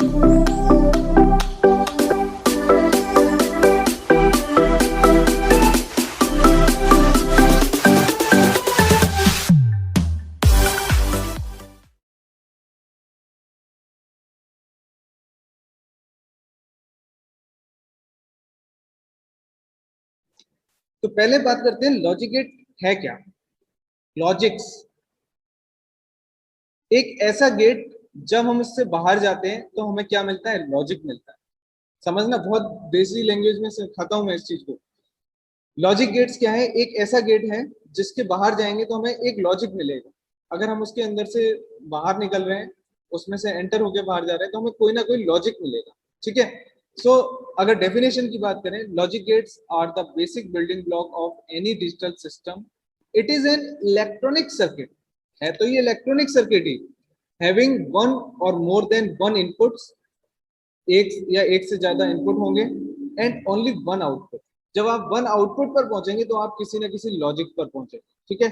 तो पहले बात करते हैं लॉजिक गेट है क्या। लॉजिक्स एक ऐसा गेट, जब हम इससे बाहर जाते हैं तो हमें क्या मिलता है, लॉजिक मिलता है। समझना, बहुत देसी लैंग्वेज में सिखाता हूं मैं इस चीज को। लॉजिक गेट्स क्या है, एक ऐसा गेट है जिसके बाहर जाएंगे तो हमें एक लॉजिक मिलेगा। अगर हम उसके अंदर से बाहर निकल रहे हैं, उसमें से एंटर होकर बाहर जा रहे हैं, तो हमें कोई ना कोई लॉजिक मिलेगा। ठीक है। सो अगर डेफिनेशन की बात करें, logic gates are the basic building block of any digital system. It is an electronic circuit, है तो ये इलेक्ट्रॉनिक सर्किट ही, having one or more then one inputs, एक या एक से ज्यादा इनपुट होंगे, एंड ओनली वन आउटपुट। जब आप वन आउटपुट पर पहुंचेंगे तो आप किसी ना किसी लॉजिक पर पहुंचेंगे। ठीक है।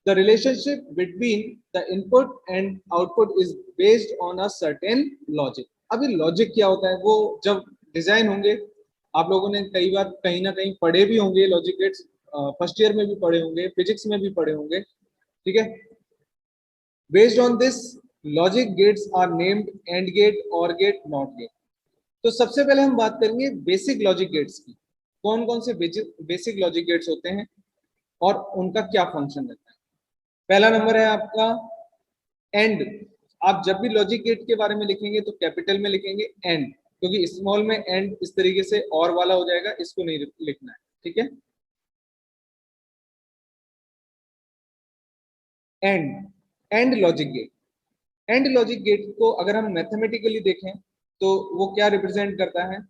The relationship between the input and output is based on a certain logic. अभी लॉजिक क्या होता है, वो जब डिजाइन होंगे, आप लोगों ने कई बार कहीं ना कहीं पढ़े भी होंगे लॉजिक गेट्स, फर्स्ट ईयर में भी पढ़े होंगे, फिजिक्स में भी पढ़े होंगे। ठीक है। Based on this, logic gates are named and gate, or gate, not gate. तो सबसे पहले हम बात करेंगे बेसिक लॉजिक गेट्स की। कौन कौन से बेसिक लॉजिक गेट्स होते हैं और उनका क्या फंक्शन रहता है। पहला नंबर है आपका एंड। आप जब भी लॉजिक गेट के बारे में लिखेंगे तो कैपिटल में लिखेंगे एंड, क्योंकि स्मॉल में एंड इस तरीके से और वाला हो जाएगा, इसको नहीं लिखना है। ठीक है। And logic gate, and logic gate को अगर हम मैथमेटिकली देखें तो वो क्या रिप्रेजेंट करता है।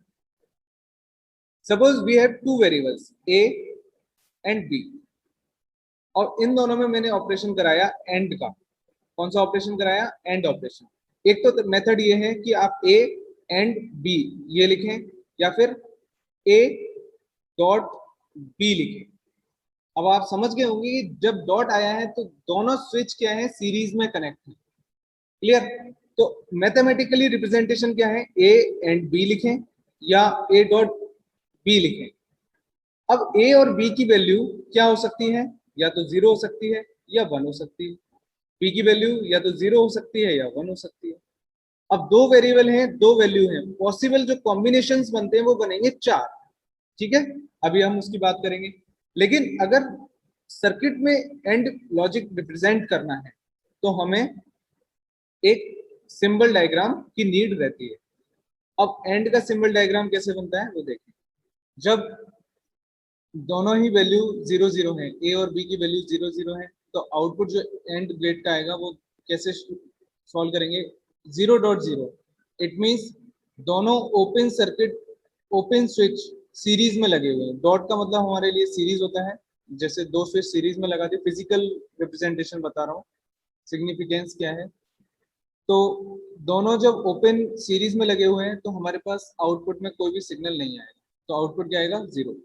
Suppose we have two variables A and B, और इन दोनों में मैंने ऑपरेशन कराया एंड का। कौन सा ऑपरेशन कराया, एंड ऑपरेशन। एक तो मेथड ये है कि आप ए एंड बी ये लिखें, या फिर ए डॉट बी लिखें। अब आप समझ गए होंगे कि जब डॉट आया है तो दोनों स्विच क्या है, सीरीज में कनेक्ट है। क्लियर। तो मैथमेटिकली रिप्रेजेंटेशन क्या है, ए एंड बी लिखें या ए डॉट बी लिखें। अब ए और बी की वैल्यू क्या हो सकती है, या तो जीरो हो सकती है या वन हो सकती है। बी की वैल्यू या तो जीरो हो सकती है या वन हो सकती है। अब दो वेरिएबल हैं, दो वैल्यू हैं, पॉसिबल जो कॉम्बिनेशंस बनते हैं वो बनेंगे चार। ठीक है। अभी हम उसकी बात करेंगे। लेकिन अगर सर्किट में एंड लॉजिक रिप्रेजेंट करना है तो हमें एक सिंबल डायग्राम की नीड रहती है। अब एंड का सिंबल डायग्राम कैसे बनता है वो देखिए। जब दोनों ही वैल्यू जीरो जीरो है, ए और बी की वैल्यू जीरो जीरो है, तो आउटपुट जो एंड गेट का आएगा वो कैसे सॉल्व करेंगे, zero dot zero. It means दोनों open circuit, open switch series में लगे हुए हैं। डॉट का मतलब हमारे लिए सीरीज होता है, जैसे दो स्विच सीरीज में लगा दिए। फिजिकल रिप्रेजेंटेशन बता रहा हूँ, सिग्निफिकेंस क्या है। तो दोनों जब ओपन सीरीज में लगे हुए हैं तो हमारे पास आउटपुट में कोई भी सिग्नल नहीं आएगा, तो आउटपुट क्या आएगा, जीरो।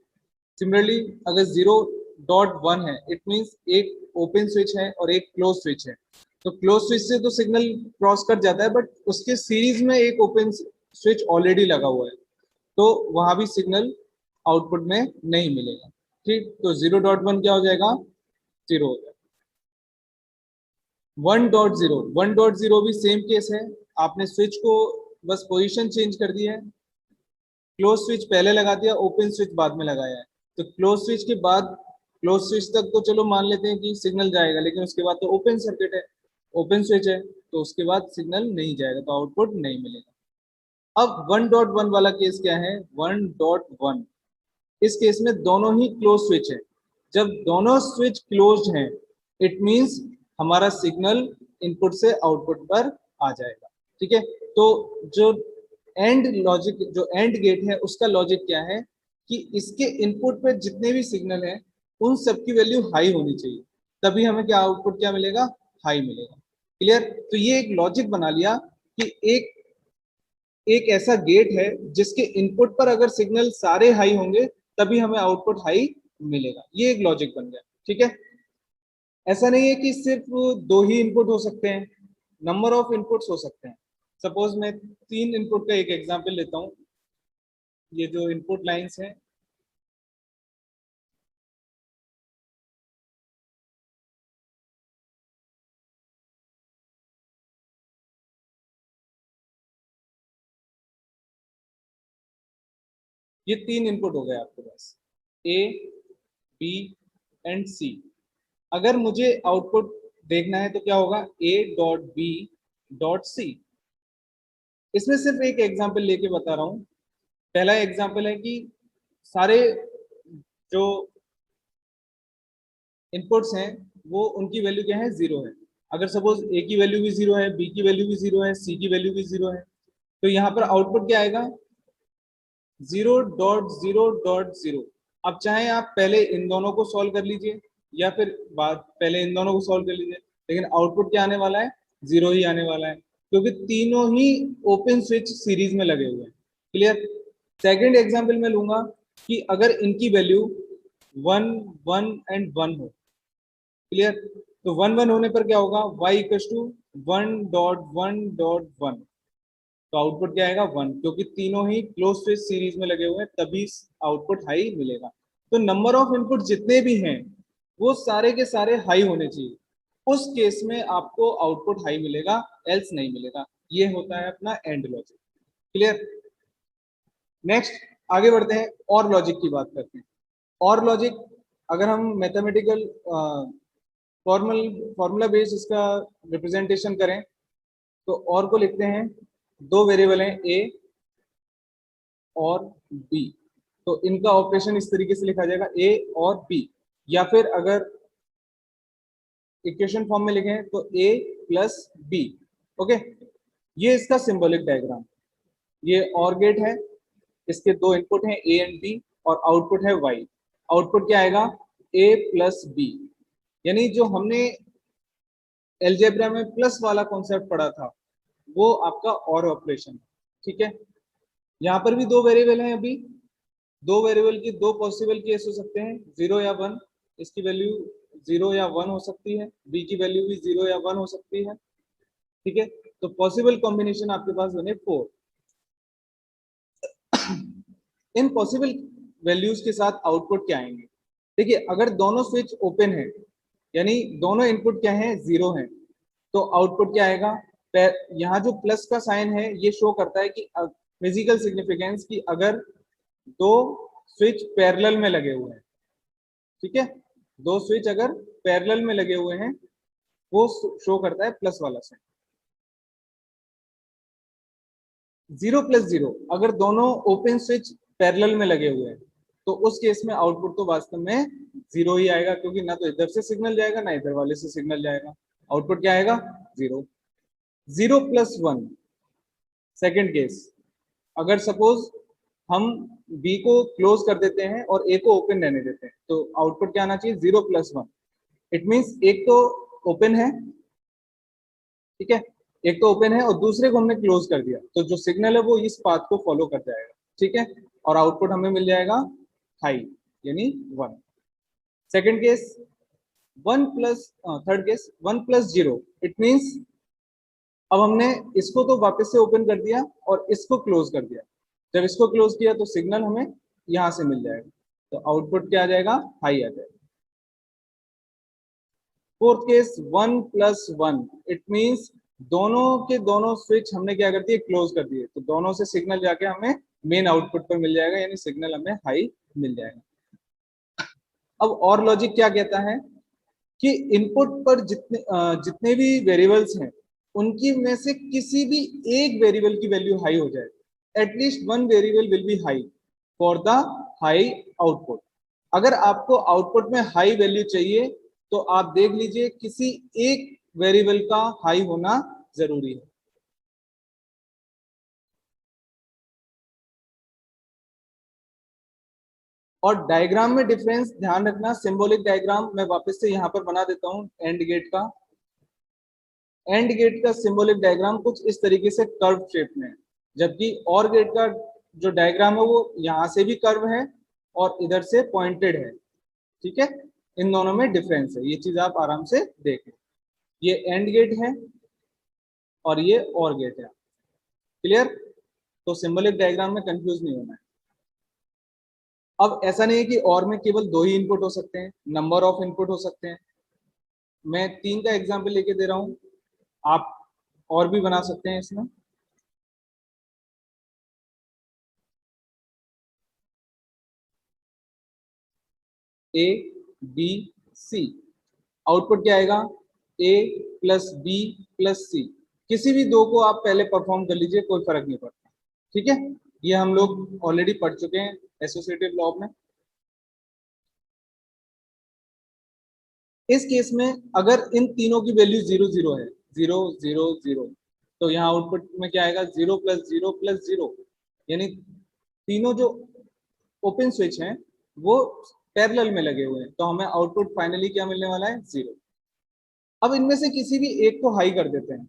सिमिलरली अगर जीरो डॉट वन है, इट मींस एक ओपन स्विच है और एक क्लोज स्विच है। तो क्लोज स्विच से तो सिग्नल क्रॉस कर जाता है, बट उसके सीरीज में एक ओपन स्विच ऑलरेडी लगा हुआ है, तो वहां भी सिग्नल आउटपुट में नहीं मिलेगा। ठीक, तो जीरो डॉट वन क्या हो जाएगा, जीरो हो जाएगा। One dot zero, one dot zero भी सेम केस है। आपने स्विच को बस पोजीशन चेंज कर दी है, क्लोज स्विच पहले लगा दिया, ओपन स्विच बाद में लगाया है। तो क्लोज स्विच के बाद, क्लोज स्विच तक तो चलो मान लेते हैं कि सिग्नल जाएगा, लेकिन उसके बाद तो ओपन सर्किट है, ओपन स्विच है, तो उसके बाद सिग्नल नहीं जाएगा, तो आउटपुट नहीं मिलेगा। अब वन डॉट वन वाला केस क्या है, वन डॉट वन, इस केस में दोनों ही क्लोज स्विच है। जब दोनों स्विच क्लोज्ड हैं, इट मींस हमारा सिग्नल इनपुट से आउटपुट पर आ जाएगा। ठीक है। तो जो एंड लॉजिक, जो एंड गेट है, उसका लॉजिक क्या है कि इसके इनपुट पे जितने भी सिग्नल हैं उन सबकी वैल्यू हाई होनी चाहिए, तभी हमें क्या आउटपुट क्या मिलेगा, हाई मिलेगा। क्लियर। तो ये एक लॉजिक बना लिया कि एक एक ऐसा गेट है जिसके इनपुट पर अगर सिग्नल सारे हाई होंगे तभी हमें आउटपुट हाई मिलेगा। ये एक लॉजिक बन गया। ठीक है। ऐसा नहीं है कि सिर्फ दो ही इनपुट हो सकते हैं, नंबर ऑफ इनपुट्स हो सकते हैं। सपोज मैं 3 इनपुट का एक एग्जांपल लेता हूं। ये जो इनपुट लाइंस हैं, ये 3 इनपुट हो गए आपके पास, ए, बी एंड सी। अगर मुझे आउटपुट देखना है तो क्या होगा, A dot B dot C. इसमें सिर्फ एक एग्जांपल लेके बता रहा हूं। पहला एग्जांपल है कि सारे जो इनपुट्स हैं वो उनकी वैल्यू क्या है, जीरो है। अगर सपोज ए की वैल्यू भी जीरो है, बी की वैल्यू भी जीरो है, सी की वैल्यू भी जीरो है, तो यहाँ पर आउटपुट क्या आएगा, 0.0.0। अब चाहे आप पहले इन दोनों को सॉल्व कर लीजिए या फिर बाद पहले इन दोनों को सॉल्व कर लीजिए, लेकिन आउटपुट क्या आने वाला है, जीरो ही आने वाला है, क्योंकि तीनों ही ओपन स्विच सीरीज में लगे हुए हैं। क्लियर। सेकंड एग्जांपल मैं लूंगा कि अगर इनकी वैल्यू 1 1 एंड 1 हो। क्लियर। तो 1 1 होने पर क्या होगा, y इक्वल टू 1.1.1। तो आउटपुट क्या आएगा, 1, क्योंकि तीनों ही क्लोज स्विच सीरीज में लगे हुए हैं, तभी आउटपुट हाई मिलेगा। तो नंबर ऑफ इनपुट जितने भी हैं वो सारे के सारे हाई होने चाहिए, उस केस में आपको आउटपुट हाई मिलेगा, एल्स नहीं मिलेगा। ये होता है अपना एंड लॉजिक। क्लियर। नेक्स्ट आगे बढ़ते हैं, और लॉजिक की बात करते हैं। और लॉजिक, अगर हम मैथमेटिकल फॉर्मूला बेस्ड इसका रिप्रेजेंटेशन करें तो और को लिखते हैं, दो वेरिएबल हैं ए और बी, तो इनका ऑपरेशन इस तरीके से लिखा जाएगा, ए और बी। या फिर अगर इक्वेशन फॉर्म में लिखें तो ए प्लस बी। ओके, ये इसका सिंबॉलिक डायग्राम। ये और गेट है, इसके दो इनपुट हैं ए एंड बी और आउटपुट है वाई। आउटपुट क्या आएगा, ए प्लस बी। यानी जो हमने एलजेब्रा में प्लस वाला कॉन्सेप्ट पढ़ा था वो आपका और ऑपरेशन। ठीक है। यहाँ पर भी दो वेरिएबल हैं अभी, दो वेरिएबल की दो पॉसिबल केस हो सकते हैं, 0 या 1। इसकी वैल्यू 0 या 1 हो सकती है, बी की वैल्यू भी 0 या 1 हो सकती है। ठीक है। तो पॉसिबल कॉम्बिनेशन आपके पास बने 4। इन पॉसिबल वैल्यूज के साथ आउटपुट क्या आएंगे। देखिए, अगर दोनों स्विच ओपन है, यानी दोनों इनपुट क्या है, 0 है, तो आउटपुट क्या आएगा। यहाँ जो प्लस का साइन है ये शो करता है कि फिजिकल सिग्निफिकेंस की अगर दो स्विच पैरेलल में लगे हुए हैं। ठीक है, दो स्विच अगर पैरेलल में लगे हुए हैं वो शो करता है प्लस वाला साइन। 0 प्लस 0, अगर दोनों ओपन स्विच पैरेलल में लगे हुए हैं तो उस केस में आउटपुट तो वास्तव में 0 ही आएगा, क्योंकि ना तो इधर से सिग्नल जाएगा ना इधर वाले से सिग्नल जाएगा। आउटपुट क्या आएगा, 0। 0 प्लस 1, सेकेंड केस, अगर सपोज हम बी को क्लोज कर देते हैं और ए को ओपन रहने देते हैं तो आउटपुट क्या आना चाहिए, 0 प्लस 1। इट मीन्स एक तो ओपन है, ठीक है, एक तो ओपन है और दूसरे को हमने क्लोज कर दिया, तो जो सिग्नल है वो इस पाथ को फॉलो कर जाएगा। ठीक है, और आउटपुट हमें मिल जाएगा हाई, यानी 1। Second case 1 plus, third case 1 plus 0। It means अब हमने इसको तो वापस से ओपन कर दिया और इसको क्लोज कर दिया। जब इसको क्लोज किया तो सिग्नल हमें यहां से मिल जाएगा, तो आउटपुट क्या आ जाएगा, हाई आ जाएगा। Fourth case 1 plus 1। It means दोनों के दोनों स्विच हमने क्या कर दिए, क्लोज कर दिए, तो दोनों से सिग्नल जाके हमें मेन आउटपुट पर मिल जाएगा, यानी सिग्नल हमें हाई मिल जाएगा। अब और लॉजिक क्या कहता है कि इनपुट पर जितने भी वेरिएबल्स हैं उनकी में से किसी भी एक वेरिएबल की वैल्यू हाई हो जाए, at least one variable will be high for the high output. अगर आपको आउटपुट में हाई वैल्यू चाहिए तो आप देख लीजिए किसी एक वेरिएबल का हाई होना जरूरी है। और डायग्राम में डिफरेंस ध्यान रखना, सिंबॉलिक डायग्राम मैं वापस से यहाँ पर बना देता हूँ एंड गेट का। एंड गेट का सिंबॉलिक डायग्राम कुछ इस तरीके से कर्व शेप में है, जबकि और गेट का जो डायग्राम है वो यहाँ से भी कर्व है और इधर से पॉइंटेड है। ठीक है, इन दोनों में डिफरेंस है, ये चीज आप आराम से देखें। ये एंड गेट है और ये और गेट है। क्लियर? तो सिंबलिक डायग्राम में कंफ्यूज नहीं होना है। अब ऐसा नहीं है कि और में केवल 2 ही इनपुट हो सकते हैं, नंबर ऑफ इनपुट हो सकते हैं। मैं 3 का एग्जाम्पल लेके दे रहा हूं, आप और भी बना सकते हैं इसमें। ए बी सी, आउटपुट क्या आएगा? ए प्लस बी प्लस सी। किसी भी 2 को आप पहले परफॉर्म कर लीजिए, कोई फर्क नहीं पड़ता। ठीक है, ये हम लोग ऑलरेडी पढ़ चुके हैं एसोसिएटिव लॉ में। इस केस में अगर इन तीनों की वैल्यू 0 0 है, 0 0 0, तो यहाँ आउटपुट में क्या आएगा? 0 प्लस 0 प्लस 0, यानी तीनों जो ओपन स्विच हैं वो पैरेलल में लगे हुए हैं, तो हमें आउटपुट फाइनली क्या मिलने वाला है? 0। अब इनमें से किसी भी एक को हाई कर देते हैं,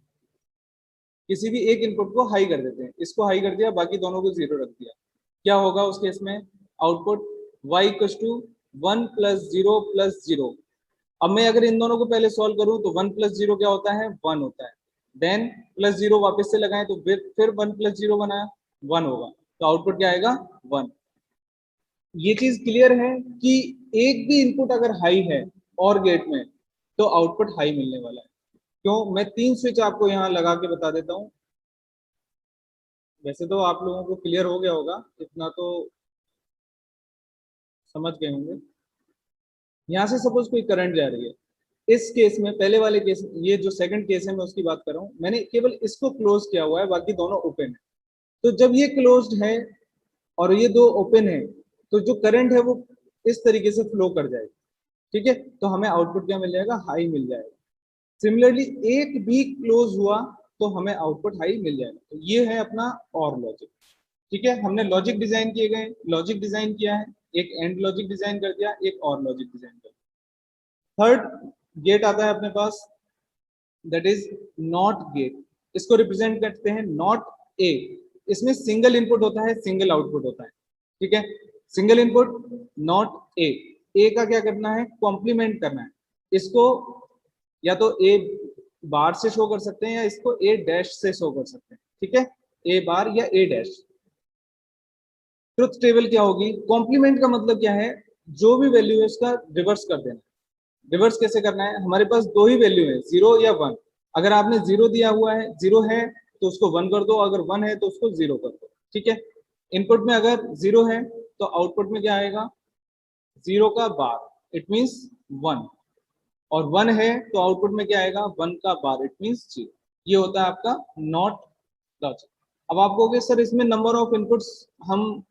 किसी भी एक इनपुट को हाई कर देते हैं, इसको हाई कर दिया, बाकी दोनों को 0 रख दिया, क्या होगा उस केस में? Output y equal to 1 plus 0 plus 0। अब मैं अगर इन दोनों को पहले सॉल्व करूं तो 1 प्लस 0 क्या होता है? 1 होता है। देन प्लस 0 वापस से लगाएं तो फिर 1 प्लस 0 बनाया, 1 होगा, तो आउटपुट क्या आएगा? 1। ये चीज क्लियर है कि एक भी इनपुट अगर हाई है और गेट में तो आउटपुट हाई मिलने वाला है। क्यों? मैं 3 स्विच आपको यहाँ लगा के बता देता हूँ। वैसे तो आप लोगों को क्लियर हो गया होगा, इतना तो समझ गए होंगे। यहाँ से सपोज कोई करंट जा रही है, इस केस में पहले वाले केस, ये जो सेकंड केस है मैं उसकी बात कर रहा हूँ, मैंने केवल इसको क्लोज किया हुआ है, बाकी दोनों ओपन है। तो जब ये क्लोज्ड है और ये 2 ओपन है, तो जो करंट है वो इस तरीके से फ्लो कर जाएगा। ठीक है, तो हमें आउटपुट क्या मिल जाएगा? हाई मिल जाएगा। सिमिलरली एक भी क्लोज हुआ तो हमें आउटपुट हाई मिल जाएगा। तो ये है अपना और लॉजिक। ठीक है, हमने लॉजिक डिजाइन किए गए, लॉजिक डिजाइन किया है, एक एंड लॉजिक डिजाइन कर दिया, एक और लॉजिक डिजाइन कर दिया। थर्ड गेट आता है अपने पास, दैट इज नॉट गेट। इसको रिप्रेजेंट करते हैं नॉट ए। इसमें सिंगल इनपुट होता है, सिंगल आउटपुट होता है। ठीक है, सिंगल इनपुट, नॉट ए। ए का क्या करना है? कॉम्प्लीमेंट करना है। इसको या तो ए बार से शो कर सकते हैं या इसको ए डैश से शो कर सकते हैं। ठीक है, ए बार या ए डैश। ट्रुथ टेबल क्या होगी? कॉम्प्लीमेंट का मतलब क्या है? जो भी वैल्यू है उसका रिवर्स कर देना। रिवर्स कैसे करना है? हमारे पास 2 ही वैल्यू है, 0 या 1। अगर आपने 0 दिया हुआ है, 0 है तो उसको 1 कर दो, अगर 1 है तो उसको 0 कर दो। ठीक है, इनपुट में अगर 0 है तो आउटपुट में क्या आएगा? 0 का बार, इट मींस 1, और 1 है तो आउटपुट में क्या आएगा? 1 का बार, इट मींस 0। ये होता है आपका नॉट लॉजिक। अब आप कहोगे सर इसमें नंबर ऑफ इनपुट्स हम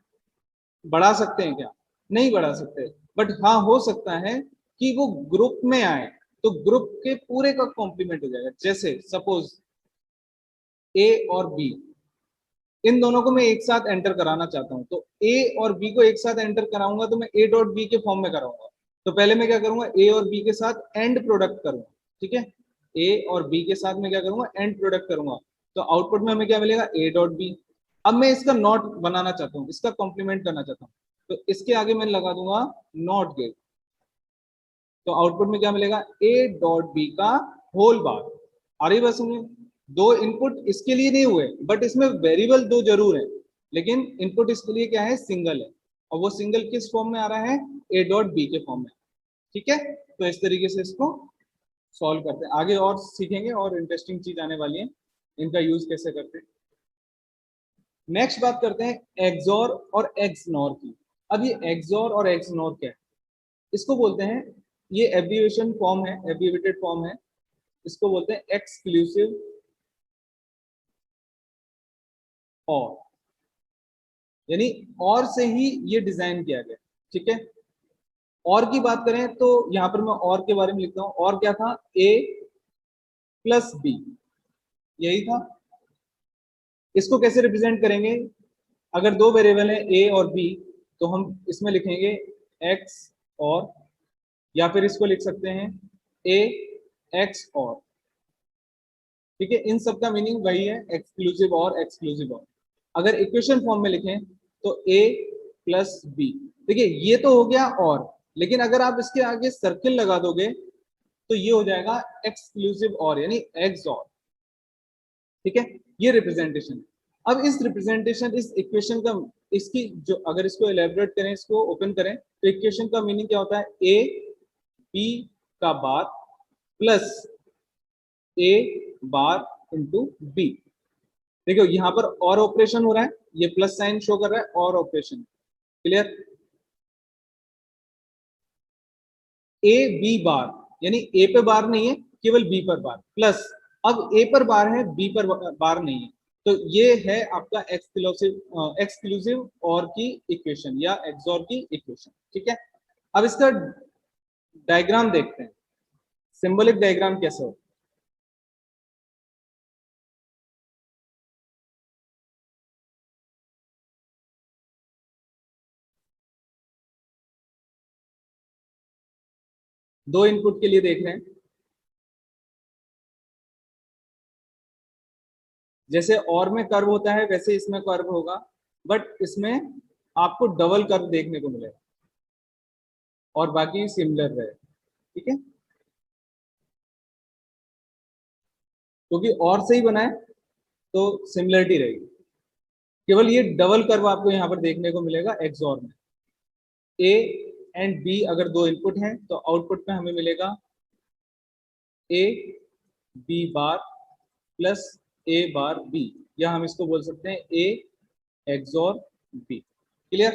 बढ़ा सकते हैं क्या? नहीं बढ़ा सकते, बट हाँ हो सकता है कि वो ग्रुप में आए, तो ग्रुप के पूरे का कॉम्प्लीमेंट हो जाएगा। जैसे सपोज ए और बी, इन दोनों को मैं एक साथ एंटर कराना चाहता हूं, तो ए और बी को एक साथ एंटर कराऊंगा तो मैं ए डॉट बी के फॉर्म में कराऊंगा। तो पहले मैं क्या करूंगा? ए और बी के साथ एंड प्रोडक्ट करूंगा। ठीक है, ए और बी के साथ मैं क्या करूंगा? एंड प्रोडक्ट करूंगा, तो आउटपुट में हमें क्या मिलेगा? A dot B. अब मैं इसका नॉट बनाना चाहता हूँ, इसका कॉम्प्लीमेंट करना चाहता हूँ, तो इसके आगे मैं लगा दूंगा नॉट गेट, तो आउटपुट में क्या मिलेगा? ए डॉट बी का होल बार। आ रही बस में 2 इनपुट इसके लिए नहीं हुए, बट इसमें वेरिएबल 2 जरूर है, लेकिन इनपुट इसके लिए क्या है? सिंगल है, और वो सिंगल किस फॉर्म में आ रहा है? ए डॉट बी के फॉर्म में। ठीक है, तो इस तरीके से इसको सॉल्व करते हैं। आगे और सीखेंगे और इंटरेस्टिंग चीज आने वाली है, इनका यूज कैसे करते हैं। नेक्स्ट बात करते हैं एक्सॉर और एक्सनॉर की। अब ये एक्सॉर और एक्सनॉर क्या है? इसको बोलते हैं, ये एब्रिविएशन फॉर्म है, एब्रिविएटेड फॉर्म है, इसको बोलते हैं एक्सक्लूसिव और, यानी और से ही ये डिजाइन किया गया। ठीक है, और की बात करें तो यहां पर मैं और के बारे में लिखता हूं। और क्या था? ए प्लस बी, यही था। इसको कैसे रिप्रेजेंट करेंगे? अगर 2 वेरिएबल है ए और बी, तो हम इसमें लिखेंगे एक्स और, या फिर इसको लिख सकते हैं ए एक्स और। ठीक है, इन सब का मीनिंग वही है, एक्सक्लूसिव और, एक्सक्लूसिव और। अगर इक्वेशन फॉर्म में लिखें तो ए प्लस बी। देखिए ये तो हो गया और, लेकिन अगर आप इसके आगे सर्किल लगा दोगे तो ये हो जाएगा एक्सक्लूसिव और, यानी एक्स और। ठीक है, ये रिप्रेजेंटेशन है। अब इस रिप्रेजेंटेशन, इस इक्वेशन का, इसकी जो अगर इसको एलेबोरेट करें, इसको ओपन करें, तो इक्वेशन का मीनिंग क्या होता है? ए बी का बार plus A bar into B. देखो यहाँ पर और ऑपरेशन हो रहा है, ये प्लस साइन शो कर रहा है, or operation. Clear? A B bar, यानी ए पे बार नहीं है, केवल बी पर बार, प्लस अब ए पर बार है, बी पर बार नहीं है, तो ये है आपका एक्सक्लूसिव और की इक्वेशन या एक्सॉर की इक्वेशन। ठीक है, अब इसका डायग्राम देखते हैं, सिंबॉलिक डायग्राम कैसे हो। दो इनपुट के लिए देख रहे हैं, जैसे और में कर्व होता है वैसे इसमें कर्व होगा, बट इसमें आपको डबल कर्व देखने को मिलेगा और बाकी सिमिलर रहे। ठीक है, क्योंकि और से ही बना है तो सिमिलरिटी रहेगी। केवल ये डबल कर्व आपको यहाँ पर देखने को मिलेगा एक्सॉर में। ए एंड बी अगर दो इनपुट हैं तो आउटपुट में हमें मिलेगा A B bar plus A bar B, या हम इसको बोल सकते हैं ए एक्सॉर बी। क्लियर?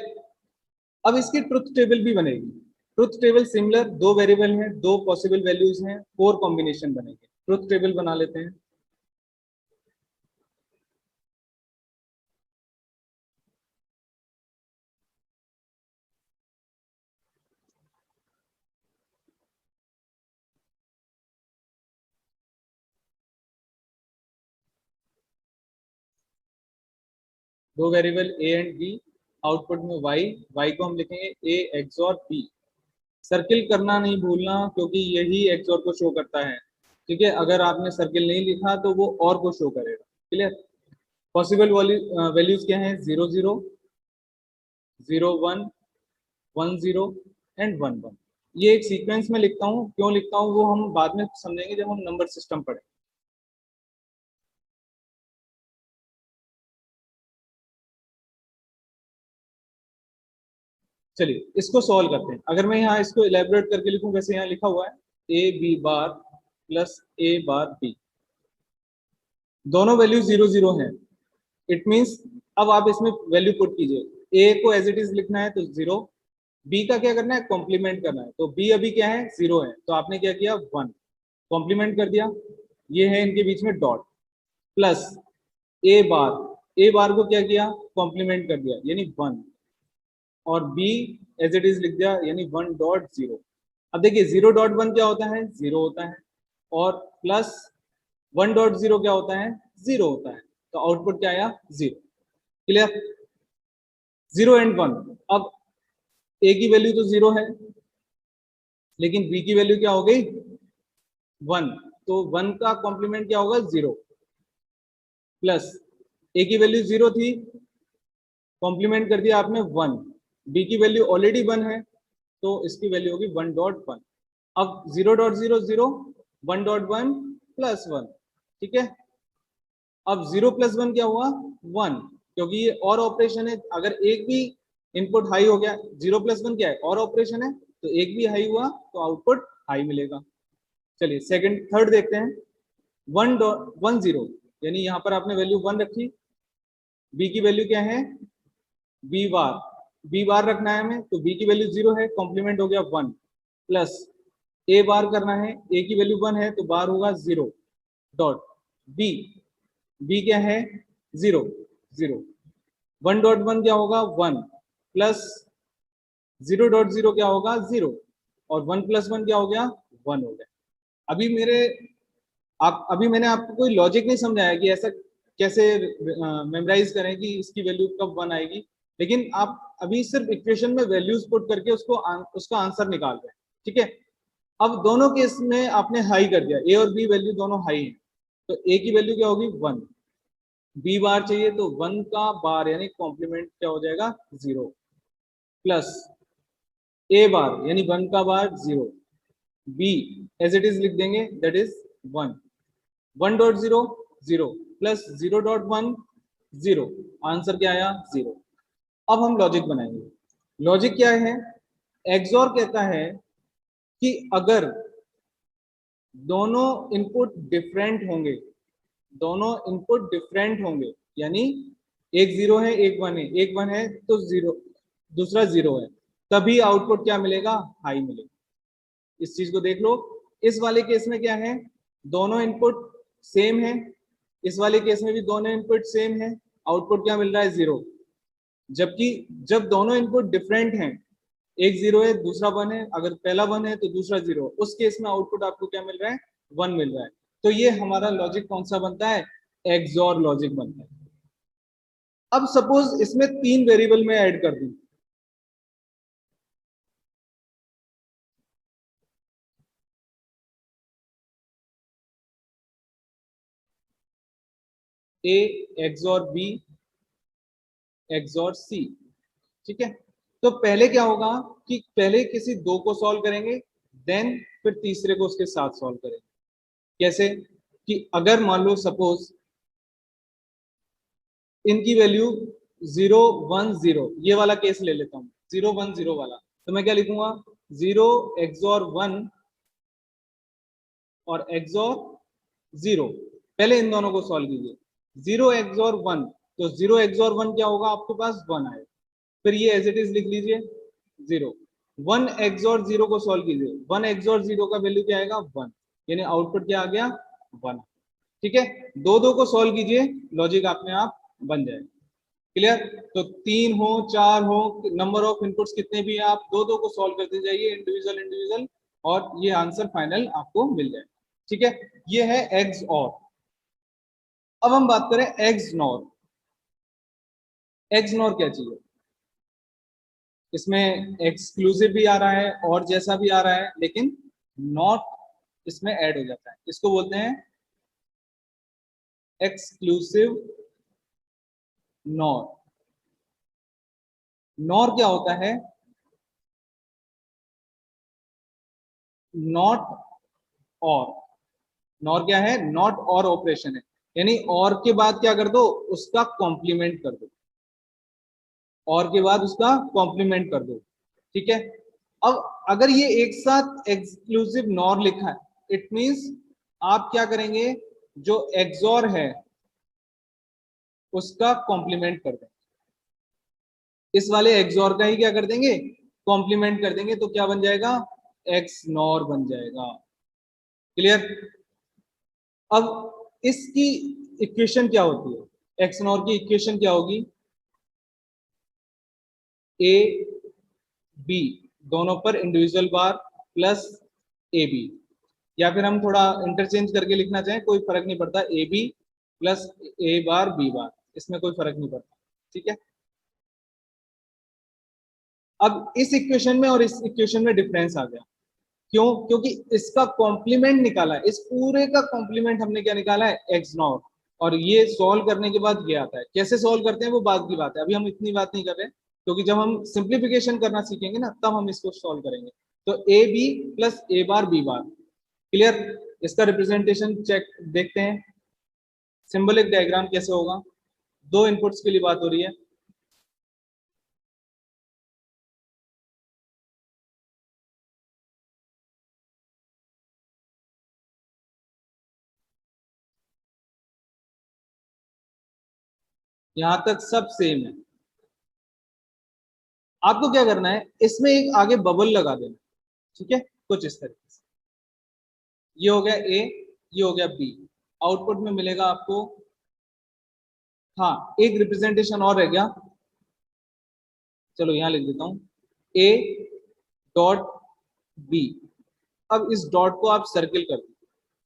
अब इसकी ट्रुथ टेबल भी बनेगी। ट्रुथ टेबल सिमिलर, दो वेरिएबल हैं, दो पॉसिबल वैल्यूज हैं, 4 कॉम्बिनेशन बनेंगे। ट्रुथ टेबल बना लेते हैं। दो variable A and B, output में वाई, वाई को हम लिखेंगे ए एक्सॉर बी। सर्किल करना नहीं भूलना, क्योंकि यही एक्सॉर को शो करता है। ठीक है, अगर आपने सर्किल नहीं लिखा तो वो और को शो करेगा। क्लियर? पॉसिबल वैल्यूज क्या है? 0 0 0 1 1 0 एंड 1 1। ये एक सीक्वेंस में लिखता हूँ, क्यों लिखता हूँ वो हम बाद में समझेंगे जब हम नंबर सिस्टम पढ़ें। चलिए इसको सॉल्व करते हैं। अगर मैं यहाँ इसको इलेबोरेट करके लिखूं, वैसे यहाँ लिखा हुआ है A B bar plus A bar B, दोनों वैल्यू 0 0 हैं। इट मींस अब आप इसमें वैल्यू पुट कीजिए। ए को एज इट इज लिखना है तो 0, बी का क्या करना है? कॉम्प्लीमेंट करना है। तो बी अभी क्या है? 0 है, तो आपने क्या किया? 1 कॉम्प्लीमेंट कर दिया, ये है इनके बीच में डॉट, प्लस ए बार, ए बार को क्या किया? कॉम्प्लीमेंट कर दिया, यानी 1, और बी एज इट इज लिख दिया, यानी 1 डॉट 0। अब देखिए 0 डॉट 1 क्या होता है? 0 होता है, और प्लस 1 डॉट 0 क्या होता है? 0 होता है। तो आउटपुट क्या आया? 0। क्लियर? 0 एंड 1। अब ए की वैल्यू तो 0 है, लेकिन बी की वैल्यू क्या हो गई? 1, तो 1 का कॉम्प्लीमेंट क्या होगा? 0, प्लस ए की वैल्यू 0 थी, कॉम्प्लीमेंट कर दिया आपने 1, बी की वैल्यू ऑलरेडी 1 है, तो इसकी वैल्यू होगी 1.1। अब 0.0 0, 1.1 प्लस 1। ठीक है, अब 0 प्लस 1 क्या हुआ? 1, क्योंकि ये और ऑपरेशन है। अगर एक भी इनपुट हाई हो गया, 0 प्लस 1 क्या है? और ऑपरेशन है, तो एक भी हाई हुआ तो आउटपुट हाई मिलेगा। चलिए सेकंड थर्ड देखते हैं। 1.10, यानी यहाँ पर आपने वैल्यू 1 रखी, बी की वैल्यू क्या है? बी बार, बी बार रखना है हमें, तो बी की वैल्यू 0 है, कॉम्प्लीमेंट हो गया 1, प्लस ए बार करना है, ए की वैल्यू 1 है तो बार होगा 0 डॉट बी, बी क्या है? 0 0, 1.1 क्या होगा? 1, प्लस 0.0 क्या होगा? 0, और 1 प्लस 1 क्या हो गया? 1 हो गया। अभी मेरे आप अभी मैंने आपको कोई लॉजिक नहीं समझाया कि ऐसा कैसे मेमोराइज करें कि इसकी वैल्यू कब 1 आएगी, लेकिन आप अभी सिर्फ इक्वेशन में वैल्यूज पुट करके उसका आंसर निकाल रहे हैं। ठीक है, अब दोनों केस में आपने हाई कर दिया, ए और बी वैल्यू दोनों हाई हैं, तो ए की वैल्यू क्या होगी? 1, बी बार चाहिए तो 1 का बार यानी कॉम्प्लीमेंट क्या हो जाएगा? 0, प्लस ए बार यानी 1 का बार 0, बी एज इट इज लिख देंगे, that is 1, 1.0 0 plus 0.1 zero. Answer क्या आया? जीरो। अब हम लॉजिक बनाएंगे। लॉजिक क्या है? एक्सॉर कहता है कि अगर दोनों इनपुट डिफरेंट होंगे, दोनों इनपुट डिफरेंट होंगे, यानी एक जीरो है एक वन है, एक वन है तो जीरो, दूसरा जीरो है, तभी आउटपुट क्या मिलेगा? हाई मिलेगा। इस चीज को देख लो। इस वाले केस में क्या है? दोनों इनपुट सेम है। इस वाले केस में भी दोनों इनपुट सेम है, आउटपुट क्या मिल रहा है? जीरो। जबकि जब दोनों इनपुट डिफरेंट हैं, एक जीरो है दूसरा वन है, अगर पहला वन है तो दूसरा जीरो, उस केस में आउटपुट आपको क्या मिल रहा है? वन मिल रहा है। तो ये हमारा लॉजिक कौन सा बनता है? एक्सॉर लॉजिक बनता है। अब सपोज इसमें तीन वेरिएबल में ऐड कर दूं, ए एक्सॉर बी एक्सॉर सी, ठीक है। तो पहले क्या होगा कि पहले किसी दो को सॉल्व करेंगे, देन फिर तीसरे को उसके साथ सॉल्व करेंगे। कैसे? कि अगर मान लो सपोज इनकी वैल्यू जीरो वन जीरो, ये वाला केस ले लेता हूं, जीरो वन जीरो वाला, तो मैं क्या लिखूंगा? जीरो एक्सॉर वन और एक्सॉर जीरो। पहले इन दोनों को सॉल्व कीजिए। जीरो एक्सॉर वन, तो जीरो एक्सॉर वन क्या होगा आपके पास? वन आएगा। फिर ये एज इट इज लिख लीजिए जीरो। वन एक्सॉर जीरो को सॉल्व कीजिए, वन एक्सॉर जीरो का वैल्यू क्या आएगा? वन, यानी आउटपुट क्या आ गया? वन। ठीक है, दो दो को सॉल्व कीजिए, लॉजिक अपने आप बन जाएगा। क्लियर? तो तीन हो चार हो, नंबर ऑफ इनपुट्स कितने भी हैं, आप दो दो को सॉल्व करते जाइए इंडिविजुअल इंडिविजुअल, और ये आंसर फाइनल आपको मिल जाएगा। ठीक है, ये है एग्स और। अब हम बात करें एग्स नॉर। एग्स नॉर क्या चीज है? इसमें एक्सक्लूसिव भी आ रहा है और जैसा भी आ रहा है, लेकिन नॉट इसमें ऐड हो जाता है। इसको बोलते हैं एक्सक्लूसिव नॉर। नॉर क्या होता है? नॉट और। नॉर क्या है? नॉट और ऑपरेशन है, यानी और के बाद क्या कर दो? उसका कॉम्प्लीमेंट कर दो, और के बाद उसका कॉम्प्लीमेंट कर दो। ठीक है। अब अगर ये एक साथ एक्सक्लूसिव नॉर लिखा है, इट मींस आप क्या करेंगे? जो एक्सॉर है उसका कॉम्प्लीमेंट कर देंगे, इस वाले एक्सॉर का ही क्या कर देंगे? कॉम्प्लीमेंट कर देंगे, तो क्या बन जाएगा? एक्स नॉर बन जाएगा। क्लियर? अब इसकी इक्वेशन क्या होती है? एक्स नॉर की इक्वेशन क्या होगी? ए बी दोनों पर individual bar plus A B, या फिर हम थोड़ा इंटरचेंज करके लिखना चाहें, कोई फर्क नहीं पड़ता, A B plus A bar B bar, इसमें कोई फर्क नहीं पड़ता। ठीक है। अब इस इक्वेशन में और इस इक्वेशन में डिफरेंस आ गया। क्यों? क्योंकि इसका कॉम्प्लीमेंट निकाला है, इस पूरे का कॉम्प्लीमेंट हमने क्या निकाला है? X not. और ये सॉल्व करने के बाद ये आता है। कैसे सॉल्व करते हैं वो बात की बात है, अभी हम इतनी बात नहीं कर रहे, क्योंकि जब हम सिंप्लीफिकेशन करना सीखेंगे ना, तब हम इसको सॉल्व करेंगे। तो A B plus A bar B bar. Clear? इसका रिप्रेजेंटेशन चेक देखते हैं, सिंबलिक डायग्राम कैसे होगा। दो इनपुट्स के लिए बात हो रही है। यहां तक सब सेम है। आपको क्या करना है? इसमें एक आगे बबल लगा देना। ठीक है, कुछ इस तरीके से। ये हो गया ए, ये हो गया बी। आउटपुट में मिलेगा आपको, हाँ एक रिप्रेजेंटेशन और रह गया, चलो यहां लिख देता हूं, ए डॉट बी। अब इस डॉट को आप सर्किल कर दो।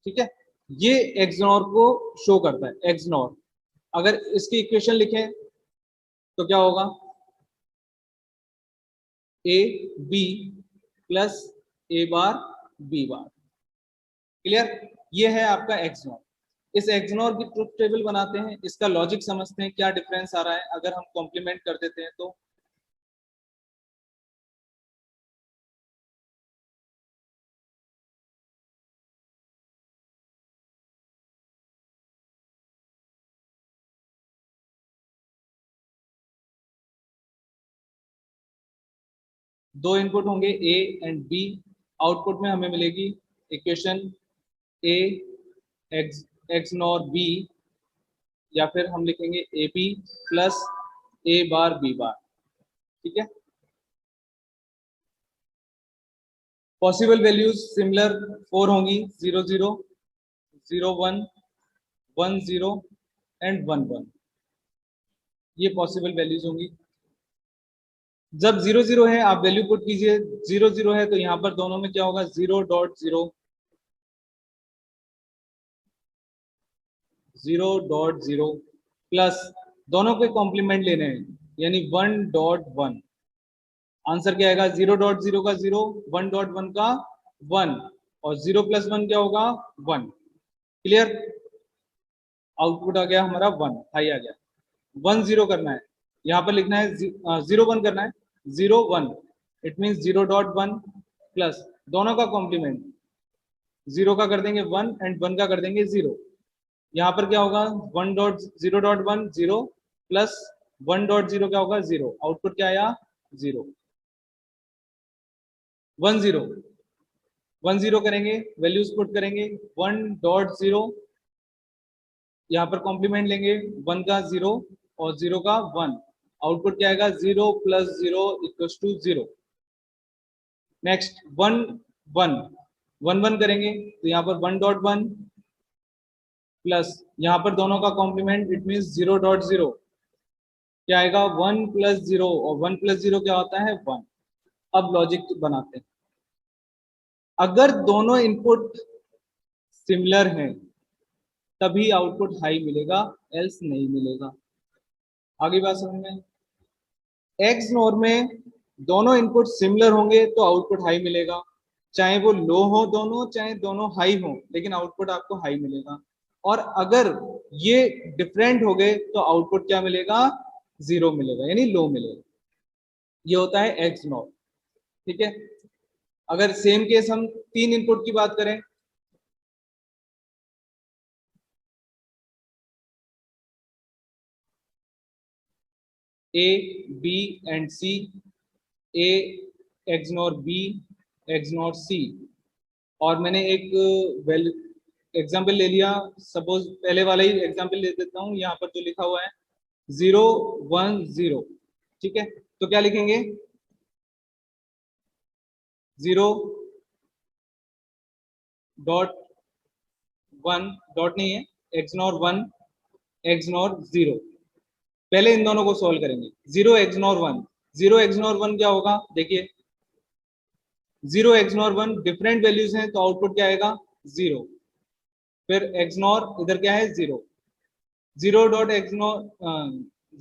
ठीक है, ये एक्सनॉर को शो करता है, एक्सनॉर। अगर इसकी इक्वेशन लिखें तो क्या होगा? A B plus A bar B bar. Clear? ये है आपका एक्सनॉर। इस एक्सनॉर की ट्रुथ टेबल बनाते हैं, इसका लॉजिक समझते हैं, क्या डिफरेंस आ रहा है अगर हम कॉम्प्लीमेंट कर देते हैं तो। दो इनपुट होंगे ए एंड बी, आउटपुट में हमें मिलेगी equation A X X nor B, या फिर हम लिखेंगे A B plus A bar B bar. ठीक है, पॉसिबल वैल्यूज सिमिलर 4 होंगी, 0 0 0 1 1 0 एंड 1 1, ये पॉसिबल वैल्यूज होंगी। जब 0 0 है आप वैल्यू पुट कीजिए, 0 0 है तो यहाँ पर दोनों में क्या होगा, 0.0 0.0 प्लस दोनों के कॉम्प्लीमेंट लेने हैं, यानी 1.1। आंसर क्या आएगा, 0.0 का 0, 1.1 का 1, और 0 प्लस 1 क्या होगा, 1। क्लियर, आउटपुट आ गया हमारा 1, हाई आ गया। 1 0 करना है, यहाँ पर लिखना है 0 1 करना है, 0 1, इट मीन 0.1 प्लस दोनों का कॉम्प्लीमेंट, 0 का कर देंगे 1 एंड 1 का कर देंगे 0। यहाँ पर क्या होगा, 1.0.1 0 प्लस 1.0 क्या होगा, 0। आउटपुट क्या आया, 0। 1 0 1 0 करेंगे, वैल्यूज पुट करेंगे, 1.0, यहाँ पर कॉम्प्लीमेंट लेंगे, 1 का 0 और 0 का 1। आउटपुट क्या आएगा, 0 प्लस 0 इक्वल्स टू 0। नेक्स्ट 1 1 1 1 करेंगे, तो यहाँ पर 1.1 प्लस यहाँ पर दोनों का कॉम्प्लीमेंट, इट मीन 0.0 क्या आएगा, 1 प्लस 0, और 1 प्लस 0 क्या होता है, 1। अब लॉजिक बनाते हैं, अगर दोनों इनपुट सिमिलर हैं तभी आउटपुट हाई मिलेगा, एल्स नहीं मिलेगा। आगे बात समझ में, एक्स नॉर में दोनों इनपुट सिमिलर होंगे तो आउटपुट हाई मिलेगा, चाहे वो लो हो दोनों, चाहे दोनों हाई हो, लेकिन आउटपुट आपको हाई मिलेगा। और अगर ये डिफरेंट हो गए तो आउटपुट क्या मिलेगा, 0 मिलेगा, यानी लो मिलेगा। ये होता है एक्स नॉर। ठीक है, अगर सेम केस हम तीन इनपुट की बात करें, A B and C, A x nor B XNOR C, और मैंने एक एग्जाम्पल ले लिया, सपोज पहले वाला ही एग्जाम्पल ले देता हूँ, यहाँ पर जो लिखा हुआ है 0 1 0। ठीक है, तो क्या लिखेंगे, 0.1 डॉट नहीं है, एक्स नॉर 1 एक्स नॉर 0। पहले इन दोनों को सोल्व करेंगे, 0 एक्स नॉर 1, 0 एक्स नॉर 1 क्या होगा, देखिए 0 एक्स नॉर 1 डिफरेंट वैल्यूज हैं तो आउटपुट क्या आएगा, 0। फिर एक्स नॉर इधर क्या है, 0। 0 dot x nor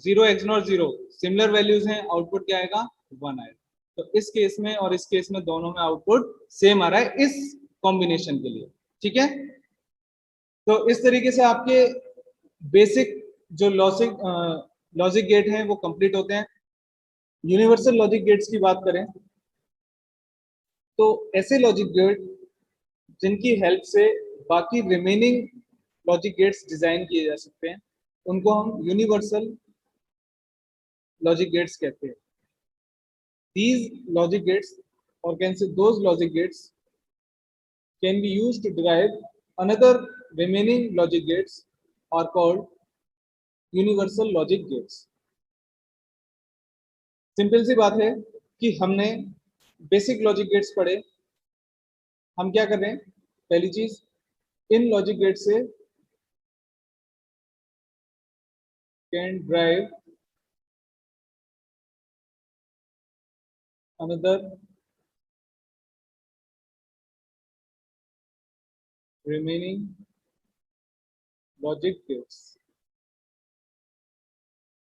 0 x nor 0 similar values हैं, आउटपुट क्या आएगा, 1 आएगा। तो इस केस में और इस केस में दोनों में आउटपुट सेम आ रहा है इस कॉम्बिनेशन के लिए। ठीक है, तो इस तरीके से आपके बेसिक जो लॉजिक गेट हैं वो कंप्लीट होते हैं। यूनिवर्सल लॉजिक गेट्स की बात करें तो ऐसे लॉजिक गेट जिनकी हेल्प से बाकी रिमेनिंग लॉजिक गेट्स डिजाइन किए जा सकते हैं, उनको हम यूनिवर्सल लॉजिक गेट्स कहते हैं। These logic gates, or can say those logic gates, can be used to derive another remaining logic gates are called universal logic gates. Simple सी बात है कि हमने बेसिक लॉजिक गेट्स पढ़े, हम क्या कर रहे हैं, पहली चीज इन लॉजिक गेट से can drive another remaining logic gates।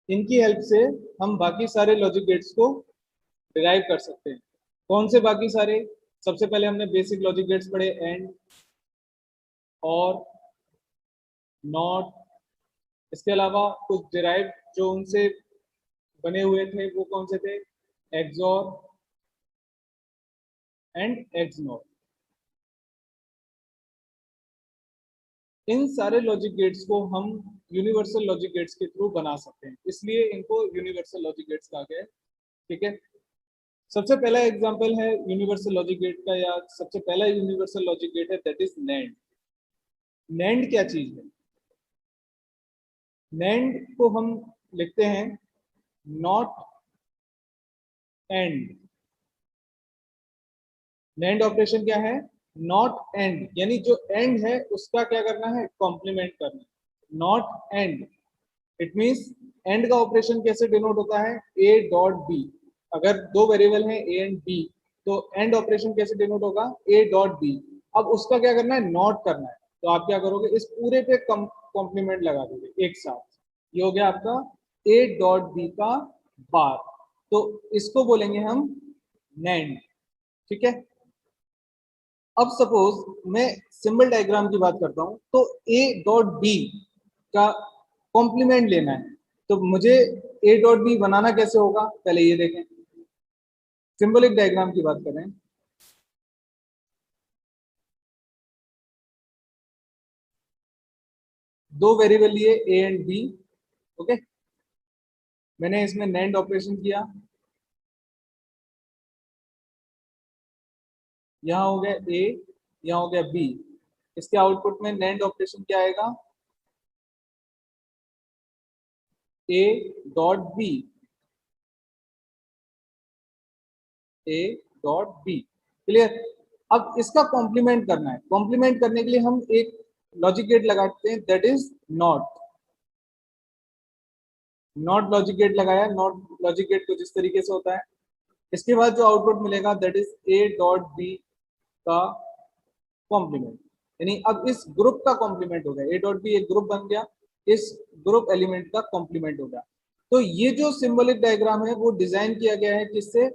इनकी हेल्प से हम बाकी सारे लॉजिक गेट्स को डिराइव कर सकते हैं। कौन से बाकी सारे, सबसे पहले हमने बेसिक लॉजिक गेट्स पढ़े, एंड, और, नॉट। इसके अलावा कुछ डिराइव जो उनसे बने हुए थे वो कौन से थे, एक्सॉर एंड एक्सनॉर। इन सारे लॉजिक गेट्स को हम यूनिवर्सल लॉजिक गेट्स के थ्रू बना सकते हैं, इसलिए इनको यूनिवर्सल लॉजिक गेट्स कहा गया है। ठीक है, सबसे पहला एग्जांपल है यूनिवर्सल लॉजिक गेट का, या सबसे पहला यूनिवर्सल लॉजिक गेट है, दैट इज नैंड। नैंड क्या चीज है? नैंड को हम लिखते हैं नॉट एंड। नैंड ऑपरेशन क्या है? नॉट एंड, यानी जो एंड है उसका क्या करना है? कॉम्प्लीमेंट करना है। Not and, it means and का ऑपरेशन कैसे डिनोट होता है? A dot B. अगर दो वेरिएबल हैं ए एंड बी, तो एंड ऑपरेशन कैसे डिनोट होगा? A dot B. अब उसका क्या करना है? नॉट करना है। तो आप क्या करोगे? इस पूरे पे कॉम्प्लीमेंट लगा दोगे एक साथ। ये हो गया आपका ए डॉट बी का बार। तो इसको बोलेंगे हम नैंड। ठीक है। अब सपोज मैं सिंबल डायग्राम की बात करता हूं, तो ए डॉट बी का कॉम्प्लीमेंट लेना है, तो मुझे ए डॉट बी बनाना कैसे होगा? पहले ये देखें, सिंबलिक डायग्राम की बात करें। दो वेरिएबल लिए ए एंड बी। ओके, मैंने इसमें नैंड ऑपरेशन किया। यहाँ हो गया ए, यहाँ हो गया बी। इसके आउटपुट में नैंड ऑपरेशन क्या आएगा? A dot B, A dot B. Clear? अब इसका कॉम्प्लीमेंट करना है। कॉम्प्लीमेंट करने के लिए हम एक लॉजिक गेट लगाते हैं, that is not. Not logic gate लगाया। नॉट लॉजिक गेट कुछ इस तरीके से होता है। इसके बाद जो आउटपुट मिलेगा that is A dot B का कॉम्प्लीमेंट, यानी अब इस ग्रुप का कॉम्प्लीमेंट हो गया। ए डॉट बी एक ग्रुप बन गया, इस ग्रुप एलिमेंट का कॉम्प्लीमेंट हो गया। तो ये जो सिंबलिक डायग्राम है वो डिजाइन किया गया है किससे?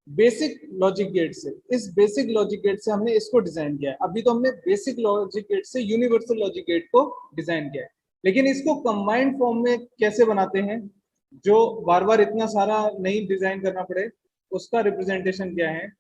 बेसिक लॉजिक गेट से। इस बेसिक लॉजिक गेट से हमने इसको डिजाइन किया है। अभी तो हमने बेसिक लॉजिक गेट से यूनिवर्सल लॉजिक गेट को डिजाइन किया है, लेकिन इसको कंबाइंड फॉर्म में कैसे बनाते हैं, जो बार बार इतना सारा नहीं डिजाइन करना पड़े, उसका रिप्रेजेंटेशन क्या है?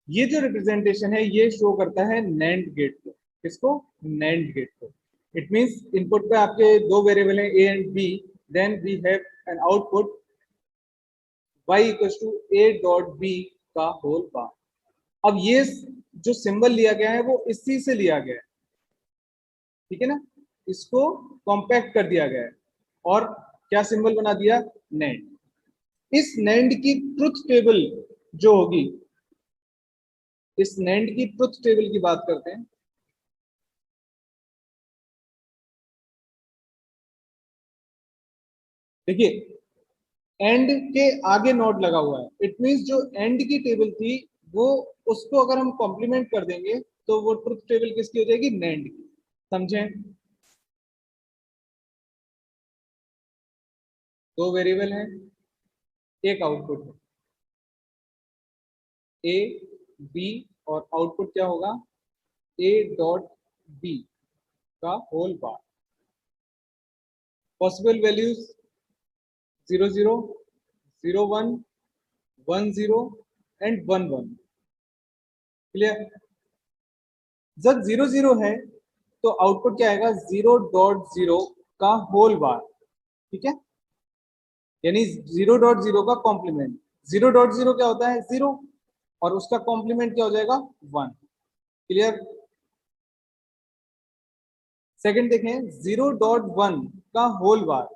ये जो रिप्रेजेंटेशन है ये शो करता है नैंड गेट को। किसको? नैंड गेट को। इट मींस इनपुट पे आपके दो वेरिएबल हैं A and B, then we have an output y equals to A dot B का होल बार। अब ये जो सिंबल लिया गया है वो इसी से लिया गया है। ठीक है ना? इसको कॉम्पैक्ट कर दिया गया है और क्या सिंबल बना दिया? नैंड। इस नैंड की ट्रुथ टेबल जो होगी, इस नैंड की ट्रुथ टेबल की बात करते हैं। देखिए, एंड के आगे नॉट लगा हुआ है, इट मींस जो एंड की टेबल थी वो, उसको अगर हम कॉम्प्लीमेंट कर देंगे तो वो ट्रुथ टेबल किसकी हो जाएगी? नैंड की। समझे? दो वेरिएबल हैं, एक आउटपुट है ए बी, और आउटपुट क्या होगा? ए डॉट बी का whole bar. Possible values 0 0, 0 1, 1 0 and 1 1। Clear? जब 0 0 है तो आउटपुट क्या आएगा? 0 डॉट 0 का होल बार। ठीक है, यानी 0 डॉट 0 का कॉम्प्लीमेंट। 0 डॉट 0 क्या होता है? 0, और उसका कॉम्प्लीमेंट क्या हो जाएगा? 1। क्लियर? सेकंड देखें, 0 डॉट 1 का होल बार।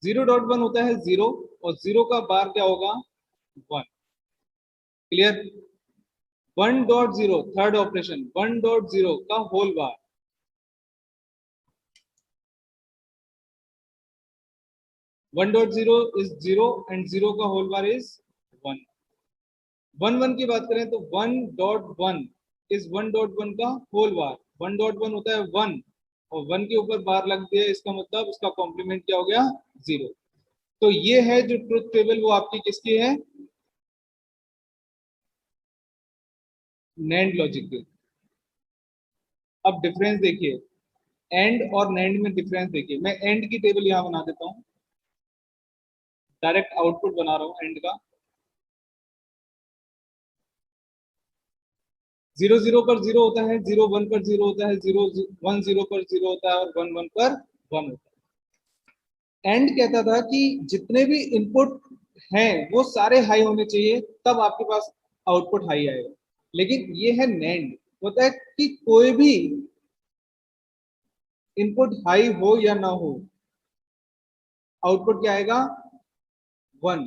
0 डॉट 1 होता है 0, और 0 का बार क्या होगा? 1। Clear? 1 dot 0, third operation, 1 dot 0 का whole bar. 1 dot 0 is 0 and 0 का होल बार इज 1। 1 1 की बात करें तो 1 डॉट 1 इज 1 डॉट 1 का होल बार। 1 डॉट 1 होता है 1, और 1 के ऊपर बार लग दिया, इसका मतलब उसका कॉम्प्लीमेंट क्या हो गया? 0। तो ये है जो ट्रुथ टेबल, वो आपकी किसकी है? नैंड लॉजिक की। अब डिफरेंस देखिए, एंड और नैंड में डिफरेंस देखिए, मैं एंड की टेबल यहाँ बना देता हूँ, डायरेक्ट आउटपुट बना रहा हूँ एंड का। 0 0 पर 0 होता है, 0 1 पर 0 होता है, 0 1 0 पर 0 होता है और 1 1 पर 1 होता है। एंड कहता था कि जितने भी इनपुट हैं वो सारे हाई होने चाहिए, तब आपके पास आउटपुट हाई आएगा। लेकिन ये है नैंड, होता है कि कोई भी इनपुट हाई हो या ना हो, आउटपुट क्या आएगा? 1।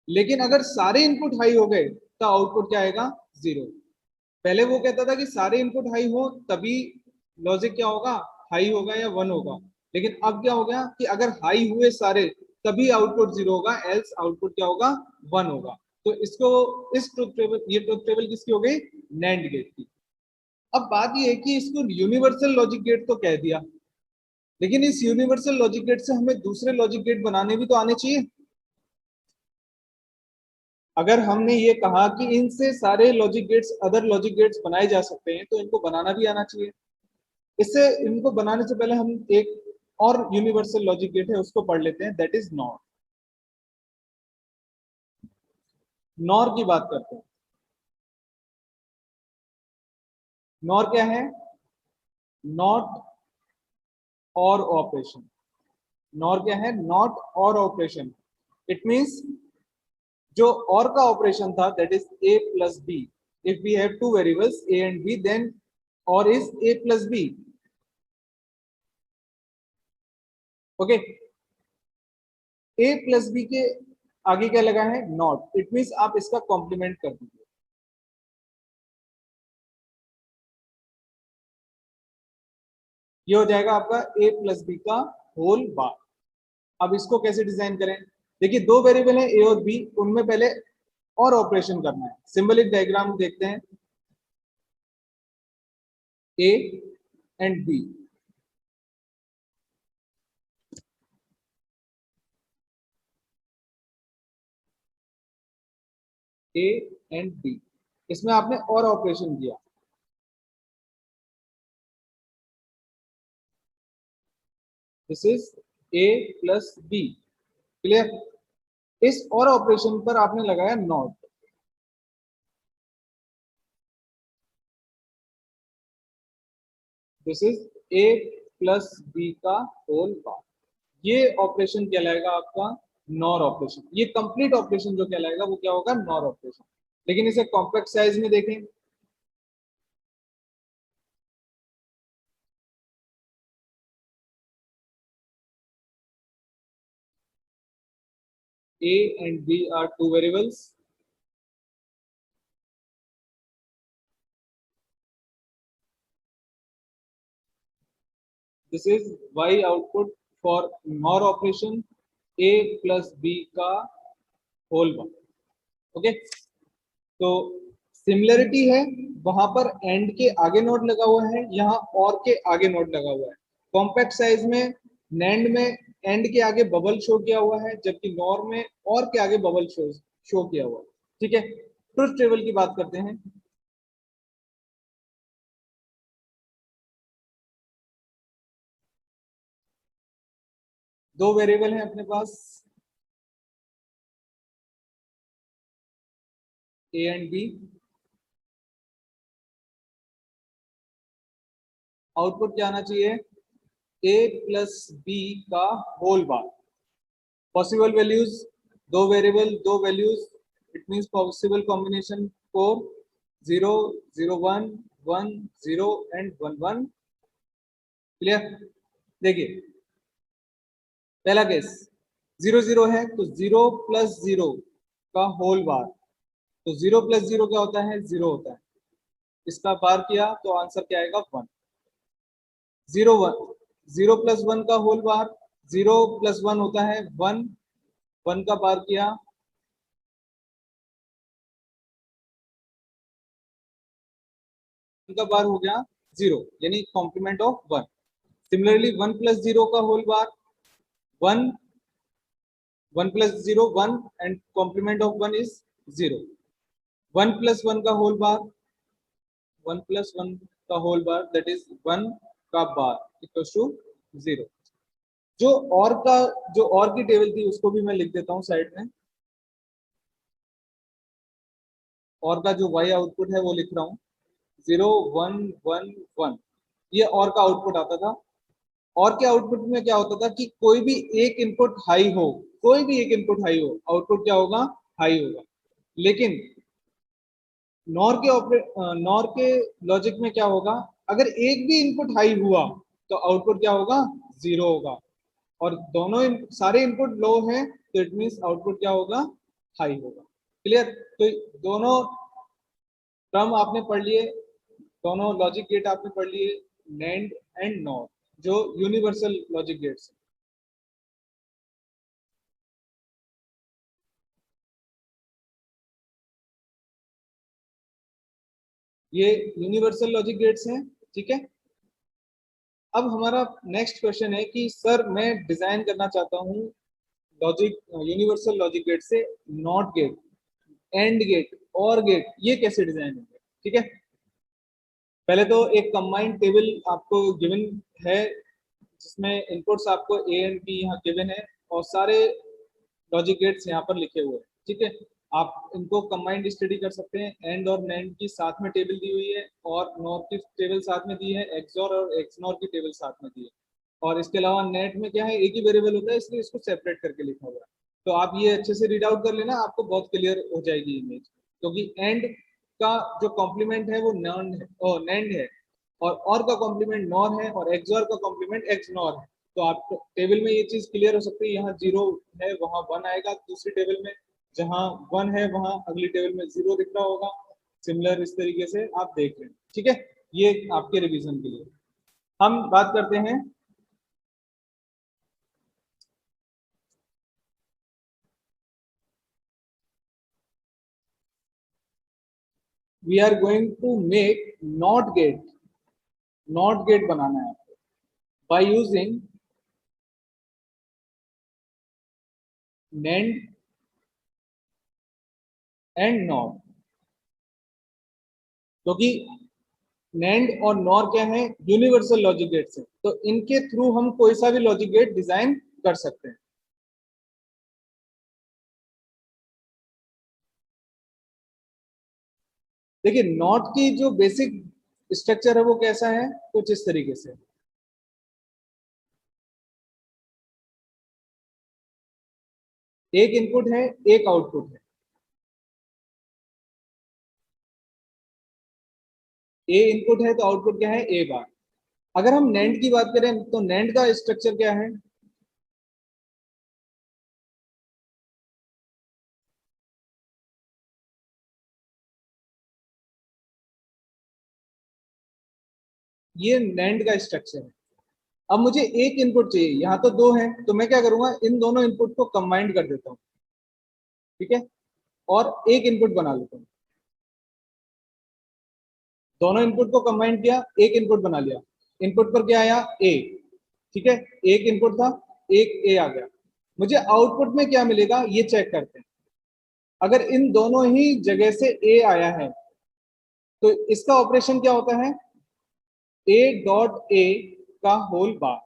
लेकिन अगर सारे इनपुट हाई हो गए तो आउटपुट क्या आएगा? 0। पहले वो कहता था कि सारे इनपुट हाई हो तभी लॉजिक क्या होगा? हाई होगा या 1 होगा। लेकिन अब क्या हो गया कि अगर हाई हुए सारे तभी आउटपुट 0 होगा, एल्स आउटपुट क्या होगा? 1 होगा। तो इसको, इस ट्रुथ टेबल, ये ट्रुथ टेबल किसकी हो गई? नैंड गेट की। अब बात ये है कि इसको यूनिवर्सल लॉजिक गेट तो कह दिया, लेकिन इस यूनिवर्सल लॉजिक गेट से हमें दूसरे लॉजिक गेट बनाने भी तो आने चाहिए। अगर हमने ये कहा कि इनसे सारे logic gates, other logic gates बनाए जा सकते हैं, तो इनको बनाना भी आना चाहिए। इससे, इनको बनाने से पहले हम एक और यूनिवर्सल लॉजिक गेट है उसको पढ़ लेते हैं, दैट इज नॉर। नॉर की बात करते हैं। नॉर क्या है? नॉट और ऑपरेशन। नॉर क्या है? नॉट और ऑपरेशन। इट मींस जो और का ऑपरेशन था, that is a plus B. If we have two variables a and b, then OR is a plus B. Okay, a plus B के आगे क्या लगा है? नॉट। इट मींस आप इसका कॉम्प्लीमेंट कर दीजिए, ये हो जाएगा आपका a प्लस बी का होल बार। अब इसको कैसे डिजाइन करें? देखिए, दो वेरिएबल है a और b, उनमें पहले और ऑपरेशन करना है। सिंबलिक डायग्राम देखते हैं, a and b। a and b, इसमें आपने और ऑपरेशन किया। This is a plus B. Clear? इस और ऑपरेशन पर आपने लगाया not. This is a plus B का होल बार। ये ऑपरेशन कहलाएगा आपका नॉर ऑपरेशन। ये कंप्लीट ऑपरेशन जो कहलाएगा वो क्या होगा? Nor operation. लेकिन इसे कॉम्पैक्ट साइज में देखें, a and b are two variables. This is y output for NOR operation, a plus b का होल वन। ओके, तो सिमिलरिटी है, वहां पर एंड के आगे नोड लगा हुआ है, यहाँ और के आगे नोड लगा हुआ है। कॉम्पैक्ट साइज में नैंड में एंड के आगे बबल शो किया हुआ है, जबकि नॉर में और के आगे बबल शो किया हुआ है। ठीक है, ट्रुथ टेबल की बात करते हैं। दो वेरिएबल हैं अपने पास, ए एंड बी। आउटपुट क्या आना चाहिए? ए प्लस बी का होल बार। पॉसिबल वैल्यूज, दो वेरिएबल दो values, it means possible combination 4, 0 0 1 1 0 and 1 1। Clear? देखिए, पहला केस 0 0 है, तो 0 प्लस 0 का होल बार। तो 0 प्लस 0 क्या होता है? 0 होता है। इसका बार किया तो आंसर क्या आएगा? 1। 0 1, 0 प्लस 1 का होल बार, 0 प्लस 1 होता है 1। 1 का बार किया, का बार हो गया 0, यानी कॉम्प्लीमेंट ऑफ 1। सिमिलरली 1 प्लस 0 का whole bar 1, 1 plus 0 1 and complement of 1 is 0। 1 plus 1 का होल बार, 1 प्लस 1 का होल बार दैट इज 1 का बार इक्वल टू 0। जो और का जो और की टेबल थी उसको भी मैं लिख देता हूँ साइड में। और का जो y आउटपुट है वो लिख रहा हूँ 0 1 1 1। ये और का आउटपुट आता था। और के आउटपुट में क्या होता था कि कोई भी एक इनपुट हाई हो, कोई भी एक इनपुट हाई हो, आउटपुट क्या होगा, हाई होगा। लेकिन नॉर के लॉजिक में क्या होगा, अगर एक भी इनपुट हाई हुआ तो आउटपुट क्या होगा, 0 होगा। और दोनों सारे इनपुट लो हैं तो इट मींस आउटपुट क्या होगा, हाई होगा। क्लियर। तो दोनों टर्म आपने पढ़ लिए, दोनों लॉजिक गेट आपने पढ़ लिए, नैंड एंड नॉर, जो यूनिवर्सल लॉजिक गेट्स। ये यूनिवर्सल लॉजिक गेट्स हैं, ठीक है। अब हमारा नेक्स्ट क्वेश्चन है कि सर मैं डिजाइन करना चाहता हूँ लॉजिक यूनिवर्सल लॉजिक गेट से not gate, AND gate, or gate, ये कैसे डिजाइन होंगे, ठीक है। पहले तो एक कंबाइंड टेबल आपको गिवन है जिसमें इनपुट्स आपको ए एंड बी यहाँ गिवन है और सारे लॉजिक गेट्स यहाँ पर लिखे हुए हैं, ठीक है। आप इनको कंबाइंड स्टडी कर सकते हैं। एंड और नैंड की साथ में टेबल दी हुई है और नॉर की टेबल साथ में दी है, एक्सऑर और एक्सनॉर की टेबल साथ में दी है। और इसके अलावा नेट में क्या है, एक ही वेरिएबल होता है इसलिए इसको सेपरेट करके लिखा हुआ है। तो आप ये अच्छे से रीड आउट कर लेना, आपको बहुत क्लियर हो जाएगी इमेज। क्योंकि एंड का जो कॉम्प्लीमेंट है वो नॉन है, नैंड है, और का कॉम्प्लीमेंट नॉर है, और एक्सऑर का कॉम्प्लीमेंट एक्स नॉर है। तो आप टेबल में ये चीज क्लियर हो सकती है, यहाँ 0 है वहां 1 आएगा, दूसरी टेबल में जहां 1 है वहां अगली टेबल में 0 दिख रहा होगा। सिमिलर इस तरीके से आप देख लें, ठीक है। ये आपके रिवीजन के लिए। हम बात करते हैं we are going to make not gate, not gate बनाना है by using NAND and NOR. क्योंकि नैंड और नॉर क्या है, यूनिवर्सल लॉजिक गेट्स है, तो इनके थ्रू हम कोई सा भी लॉजिक गेट डिजाइन कर सकते हैं। देखिए नॉट की जो बेसिक स्ट्रक्चर है वो कैसा है, कुछ इस तरीके से। एक इनपुट है, एक आउटपुट है। ए इनपुट है तो आउटपुट क्या है, ए बार। अगर हम नैंड की बात करें तो नैंड का स्ट्रक्चर क्या है, ये नैंड का स्ट्रक्चर है। अब मुझे एक इनपुट चाहिए, यहाँ तो दो है, तो मैं क्या करूंगा, इन दोनों इनपुट को कंबाइंड कर देता हूँ, ठीक है, और एक इनपुट बना लेता हूँ। दोनों इनपुट को कंबाइन किया, एक इनपुट बना लिया। इनपुट पर क्या आया, ए, ठीक है। एक इनपुट था, एक ए आ गया। मुझे आउटपुट में क्या मिलेगा ये चेक करते हैं। अगर इन दोनों ही जगह से ए आया है तो इसका ऑपरेशन क्या होता है, ए डॉट ए का होल बार।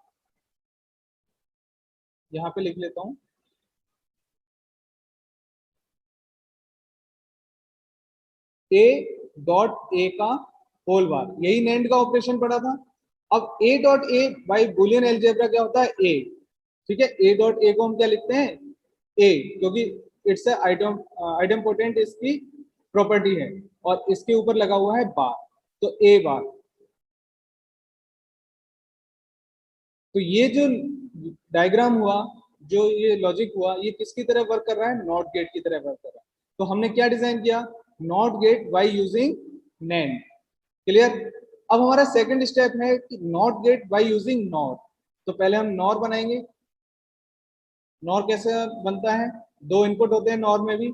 यहां पे लिख लेता हूं, ए डॉट ए का होल बार, यही नैंड का ऑपरेशन पड़ा था। अब ए dot A by Boolean algebra क्या होता है, ए, ठीक है। ए डॉट ए को हम क्या लिखते हैं, ए, क्योंकि इट्स आइटम आइटम पोटेंट इसकी प्रॉपर्टी है और इसके ऊपर लगा हुआ है बार, तो ए बार। तो ये जो डायग्राम हुआ, जो ये लॉजिक हुआ, ये किसकी तरह वर्क कर रहा है, नॉट गेट की तरह वर्क कर रहा है। तो हमने क्या डिजाइन किया, not gate by using NAND. Clear. अब हमारा सेकंड स्टेप है कि not gate by using nor. तो पहले हम नॉर बनाएंगे। नॉर कैसे बनता है, दो इनपुट होते हैं नॉर में भी।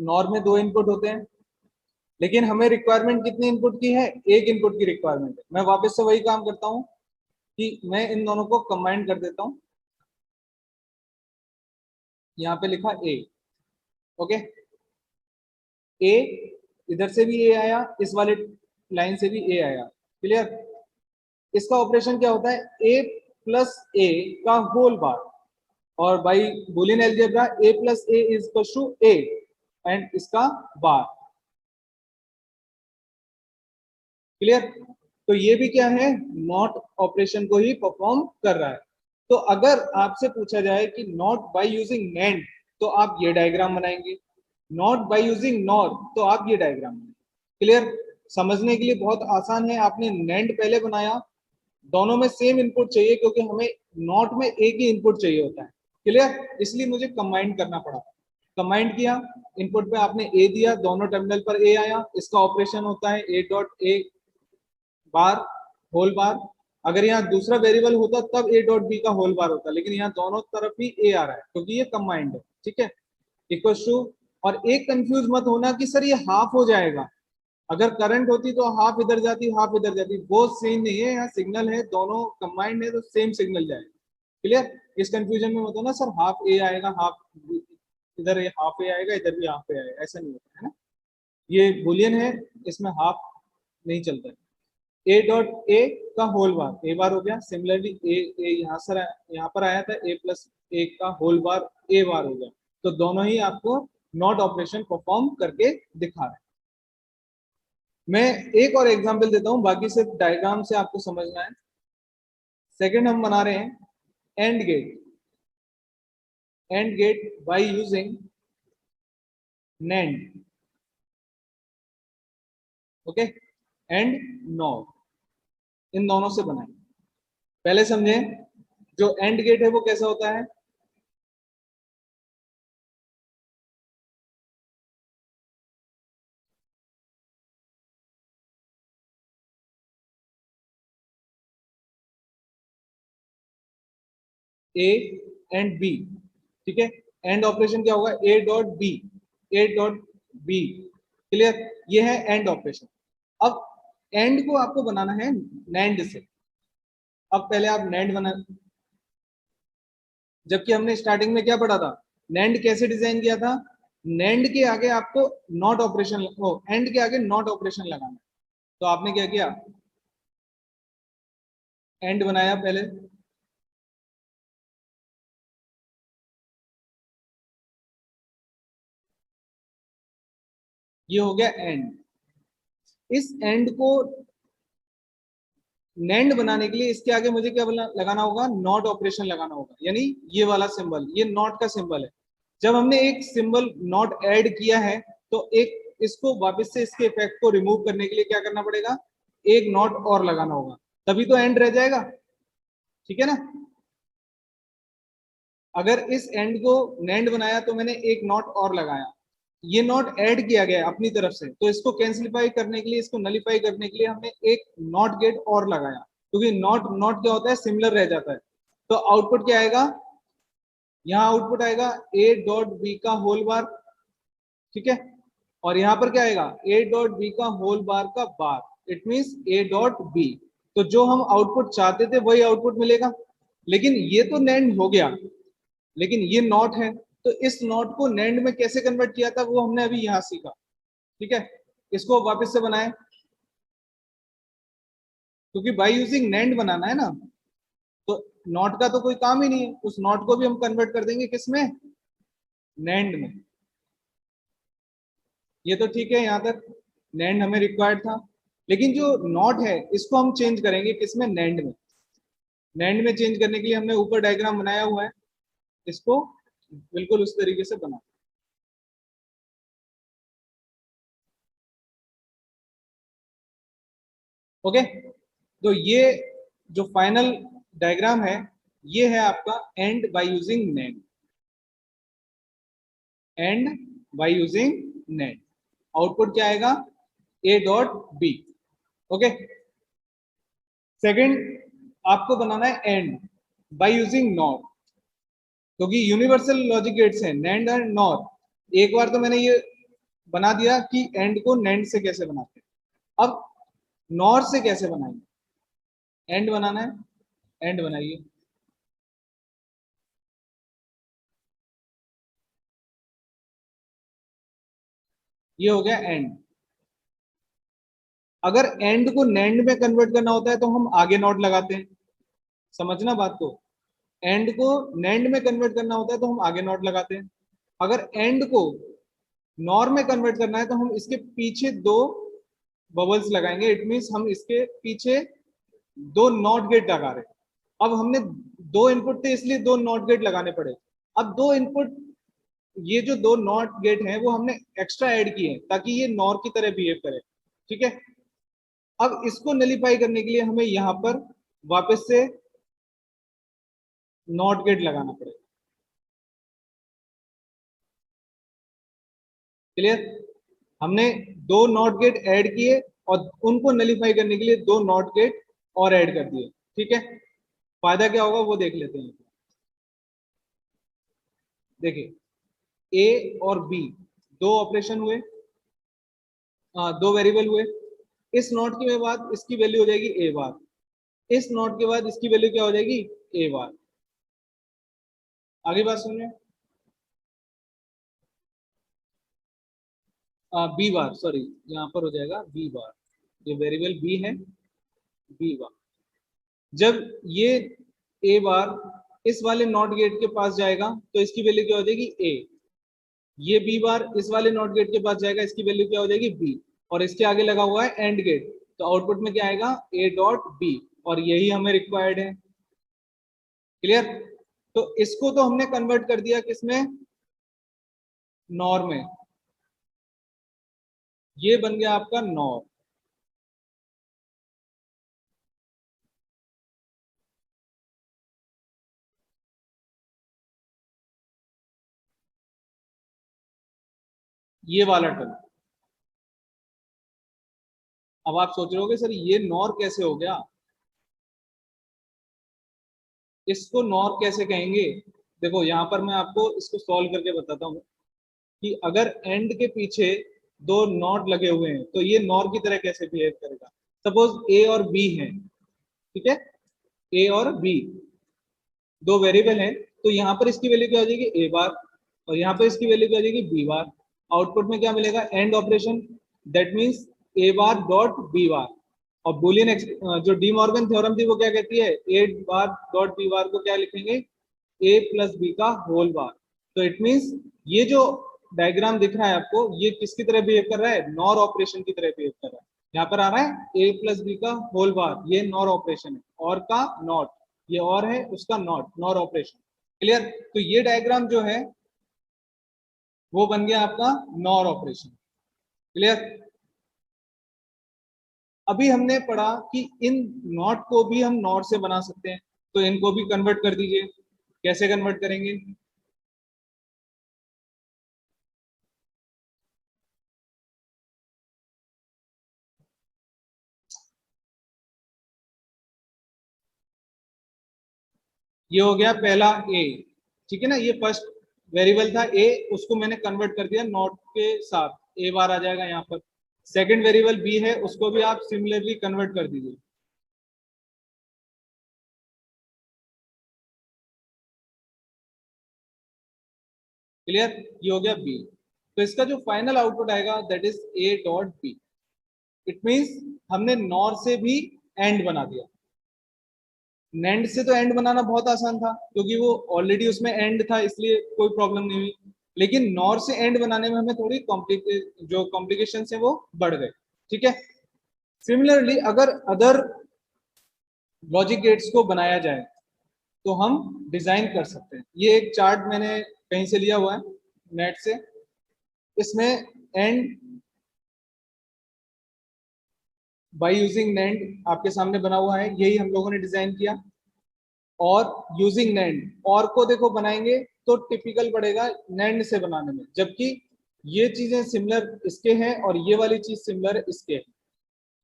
नॉर में 2 इनपुट होते हैं, लेकिन हमें रिक्वायरमेंट कितने इनपुट की है, 1 इनपुट की रिक्वायरमेंट है। मैं वापस से वही काम करता हूं कि मैं इन दोनों को कंबाइन कर देता हूं। यहाँ पे लिखा ए, ओके, ए, इधर से भी ए आया, इस वाले लाइन से भी ए आया, क्लियर। इसका ऑपरेशन क्या होता है, ए प्लस ए का होल बार, और by Boolean algebra A plus A is equal to A and इसका बार, क्लियर। तो ये भी क्या है, नॉट ऑपरेशन को ही परफॉर्म कर रहा है। तो अगर आपसे पूछा जाए कि नॉट बाय यूजिंग नैंड, तो आप ये डायग्राम बनाएंगे, नॉट बाय यूजिंग नॉर तो आप ये डायग्राम बनाएंगे, क्लियर। समझने के लिए बहुत आसान है, आपने नैंड पहले बनाया, दोनों में सेम इनपुट चाहिए क्योंकि हमें नॉट में एक ही इनपुट चाहिए होता है, क्लियर, इसलिए मुझे कंबाइन करना पड़ा। कंबाइन किया, इनपुट पे आपने ए दिया, दोनों टर्मिनल पर ए आया, इसका ऑपरेशन होता है A dot A bar whole bar. अगर यहाँ दूसरा वेरिएबल होता तब ए डॉट बी का होल बार होता, लेकिन यहाँ दोनों तरफ ही ए आ रहा है क्योंकि ये कंबाइंड है, ठीक है, इक्वल टू। और एक कंफ्यूज मत होना कि सर ये हाफ हो जाएगा, अगर करंट होती तो हाफ इधर जाती हाफ इधर जाती, वो सेम नहीं है, यहाँ सिग्नल है, दोनों कंबाइंड है तो सेम सिग्नल जाएगा, क्लियर। इस कंफ्यूजन में होता ना सर हाफ ए आएगा, हाफ इधर हाफ ए आएगा, इधर भी हाफ ए आएगा, ऐसा नहीं होता है ना, ये बुलियन है, इसमें हाफ नहीं चलता है। ए डॉट ए का होल बार ए बार हो गया, सिमिलरली ए ए यहाँ पर आया था, ए प्लस ए का होल बार ए बार हो गया, तो दोनों ही आपको नॉट ऑपरेशन परफॉर्म करके दिखा रहे हैं। मैं एक और एग्जांपल देता हूं, बाकी सिर्फ डायग्राम से आपको समझना है। सेकंड हम बना रहे हैं AND gate, AND gate by using NAND, okay, and NOR, इन दोनों से बनाए। पहले समझे जो एंड गेट है वो कैसा होता है, ए एंड बी, ठीक है, एंड ऑपरेशन क्या होगा, A dot B, A dot B, clear, ये है एंड ऑपरेशन। अब एंड को आपको बनाना है नैंड से। अब पहले आप नैंड बना, जबकि हमने स्टार्टिंग में क्या पढ़ा था, नैंड कैसे डिजाइन किया था, नैंड के आगे आपको नॉट ऑपरेशन, एंड के आगे नॉट ऑपरेशन लगाना। तो आपने क्या किया, एंड बनाया पहले, ये हो गया एंड। इस एंड को नैंड बनाने के लिए इसके आगे मुझे क्या लगाना होगा, नॉट ऑपरेशन लगाना होगा, यानी ये वाला सिंबल, ये नॉट का सिंबल है। जब हमने एक सिंबल नॉट ऐड किया है तो एक इसको वापस से इसके इफेक्ट को रिमूव करने के लिए क्या करना पड़ेगा, एक नॉट और लगाना होगा, तभी तो एंड रह जाएगा, ठीक है ना। अगर इस एंड को नैंड बनाया तो मैंने एक नॉट और लगाया, ये नॉट ऐड किया गया अपनी तरफ से, तो इसको कैंसिलिफाई करने के लिए, इसको नलीफाई करने के लिए हमने एक नॉट गेट और लगाया, क्योंकि नॉट नॉट क्या होता है, सिमिलर रह जाता है। तो आउटपुट क्या आएगा, यहाँ आउटपुट आएगा ए डॉट बी का होल बार, ठीक है, और यहाँ पर क्या आएगा, ए डॉट बी का होल बार का bar, it means A dot B. तो जो हम आउटपुट चाहते थे वही आउटपुट मिलेगा, लेकिन ये तो नैंड हो गया, लेकिन ये नॉट है, तो इस नॉट को नैंड में कैसे कन्वर्ट किया था वो हमने अभी यहाँ सीखा, ठीक है। इसको वापस से बनाए, क्योंकि बाय यूजिंग नैंड बनाना है ना, तो नॉट का तो कोई काम ही नहीं है, उस नॉट को भी हम कन्वर्ट कर देंगे किसमें, नैंड में। ये तो ठीक है, यहाँ तक नैंड हमें रिक्वायर्ड था, लेकिन जो नॉट है इसको हम चेंज करेंगे किसमें, नैंड में। नैंड में चेंज करने के लिए हमने ऊपर डायग्राम बनाया हुआ है, इसको बिल्कुल उस तरीके से बना, ओके। तो ये जो फाइनल डायग्राम है ये है आपका and by using NAND, and by using nand. Output क्या आएगा, A dot B, okay. Second आपको बनाना है एंड बाय यूजिंग नॉर, क्योंकि यूनिवर्सल लॉजिक गेट्स हैं नैंड एंड नॉर। एक बार तो मैंने ये बना दिया कि एंड को नैंड से कैसे बनाते हैं। अब नॉर से कैसे बनाएंगे, एंड बनाना है, एंड बनाइए। ये हो गया एंड। अगर एंड को नैंड में कन्वर्ट करना होता है तो हम आगे नॉट लगाते हैं, समझना बात को। एंड को नैंड में कन्वर्ट करना होता है तो हम आगे नॉट लगाते हैं। अगर एंड को नॉर में कन्वर्ट करना है तो हम इसके पीछे दो बबल्स लगाएंगे। इट मीन्स हम इसके पीछे दो नॉट गेट लगा रहे हैं। अब हमने दो इनपुट थे इसलिए दो नॉट गेट लगाने पड़े। अब दो इनपुट, ये जो दो नॉट गेट हैं वो हमने एक्स्ट्रा ऐड किए हैं ताकि ये नॉर की तरह बिहेव करे, ठीक है। अब इसको नलीफाई करने के लिए हमें यहां पर वापस से नॉट गेट लगाना पड़ेगा। क्लियर? हमने दो नॉट गेट ऐड किए और उनको नलीफाई करने के लिए दो नॉट गेट और ऐड कर दिए, ठीक है। फायदा क्या होगा वो देख लेते हैं। देखिए ए और बी दो ऑपरेशन हुए, दो वेरिएबल हुए। इस नॉट के बाद इसकी वैल्यू हो जाएगी ए बार, इस नॉट के बाद इसकी वैल्यू क्या हो जाएगी ए बार। आगे बात सुनिए। बी बार, सॉरी यहाँ पर हो जाएगा बी बार, ये वेरिएबल बी है, बी बार। जब ये ए बार इस वाले नॉट गेट के पास जाएगा तो इसकी वैल्यू क्या हो जाएगी ए। ये बी बार इस वाले नॉट गेट के पास जाएगा, इसकी वैल्यू क्या हो जाएगी बी। और इसके आगे लगा हुआ है एंड गेट, तो आउटपुट में क्या आएगा ए डॉट बी, और यही हमें रिक्वायर्ड है। क्लियर? तो इसको तो हमने कन्वर्ट कर दिया किसमें, नॉर में। ये बन गया आपका नॉर। ये वाला टर्म। अब आप सोच रहे होगे सर ये नॉर कैसे हो गया, इसको नॉर कैसे कहेंगे। देखो यहाँ पर मैं आपको इसको सॉल्व करके बताता हूँ कि अगर एंड के पीछे दो नॉट लगे हुए हैं तो ये नॉर की तरह कैसे बिहेव करेगा। सपोज ए और बी है, ठीक है, ए और बी दो वेरिएबल हैं, तो यहाँ पर इसकी वैल्यू क्या हो जाएगी ए बार और यहाँ पर इसकी वैल्यू क्या हो जाएगी बी बार। आउटपुट में क्या मिलेगा and operation, that means A bar dot B bar. और बुलियन जो डी मॉर्गन थ्योरम थी वो क्या कहती है, ए बार डॉट बी बार को क्या लिखेंगे ए प्लस बी का होल बार। तो इट मीन्स ये जो डायग्राम दिख रहा है आपको ये किसकी तरह बिहेव कर रहा है, नॉर ऑपरेशन की तरह बिहेव कर रहा है। यहाँ पर आ रहा है ए प्लस बी का होल बार, ये नॉर ऑपरेशन है, और का नॉट, ये और है उसका नॉट, नॉर ऑपरेशन। क्लियर? तो ये डायग्राम जो है वो बन गया आपका नॉर ऑपरेशन। क्लियर? अभी हमने पढ़ा कि इन नॉट को भी हम नॉट से बना सकते हैं, तो इनको भी कन्वर्ट कर दीजिए। कैसे कन्वर्ट करेंगे, ये हो गया पहला ए, ठीक है ना, ये फर्स्ट वेरिएबल था ए, उसको मैंने कन्वर्ट कर दिया नॉट के साथ, ए बार आ जाएगा यहाँ पर। सेकंड वेरिएबल बी है उसको भी आप सिमिलरली कन्वर्ट कर दीजिए। क्लियर? ये हो गया बी। तो इसका जो फाइनल आउटपुट आएगा that is A dot B. It means हमने नॉर से भी एंड बना दिया। नेंड से तो एंड बनाना बहुत आसान था क्योंकि वो ऑलरेडी उसमें एंड था इसलिए कोई प्रॉब्लम नहीं हुई। लेकिन नॉर से एंड बनाने में हमें थोड़ी जो कॉम्प्लिकेशन है वो बढ़ गए, ठीक है। सिमिलरली अगर अदर लॉजिक गेट्स को बनाया जाए तो हम डिजाइन कर सकते हैं। ये एक चार्ट मैंने कहीं से लिया हुआ है नेट से, इसमें एंड बाय यूजिंग नैंड आपके सामने बना हुआ है, यही हम लोगों ने डिजाइन किया। और यूजिंग नैंड, और को देखो बनाएंगे तो टिपिकल पड़ेगा नैंड से बनाने में, जबकि ये चीजें सिमिलर इसके हैं और ये वाली चीज सिमिलर इसके है,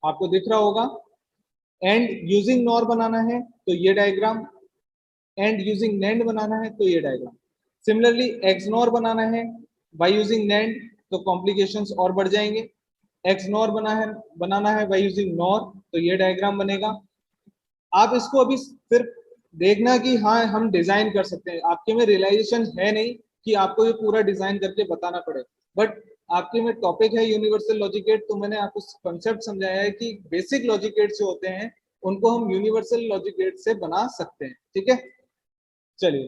आपको दिख रहा होगा। एंड यूजिंग नॉर बनाना है तो ये डायग्राम, एंड यूजिंग नैंड बनाना है तो ये डायग्राम। सिमिलरली एक्सनॉर बनाना है बाय यूजिंग नैंड तो कॉम्प्लिकेशंस और बढ़ जाएंगे। एक्स नॉर बनाना है बाय यूजिंग नॉर, तो ये डायग्राम बनेगा। आप इसको अभी सिर्फ देखना कि हाँ हम डिजाइन कर सकते हैं, आपके में रियलाइजेशन है नहीं कि आपको ये पूरा डिजाइन करके बताना पड़े, बट आपके में टॉपिक है यूनिवर्सल लॉजिक गेट, तो मैंने आपको कंसेप्ट समझाया है कि बेसिक लॉजिक गेट जो होते हैं उनको हम यूनिवर्सल लॉजिक गेट से बना सकते हैं। ठीक है, चलिए।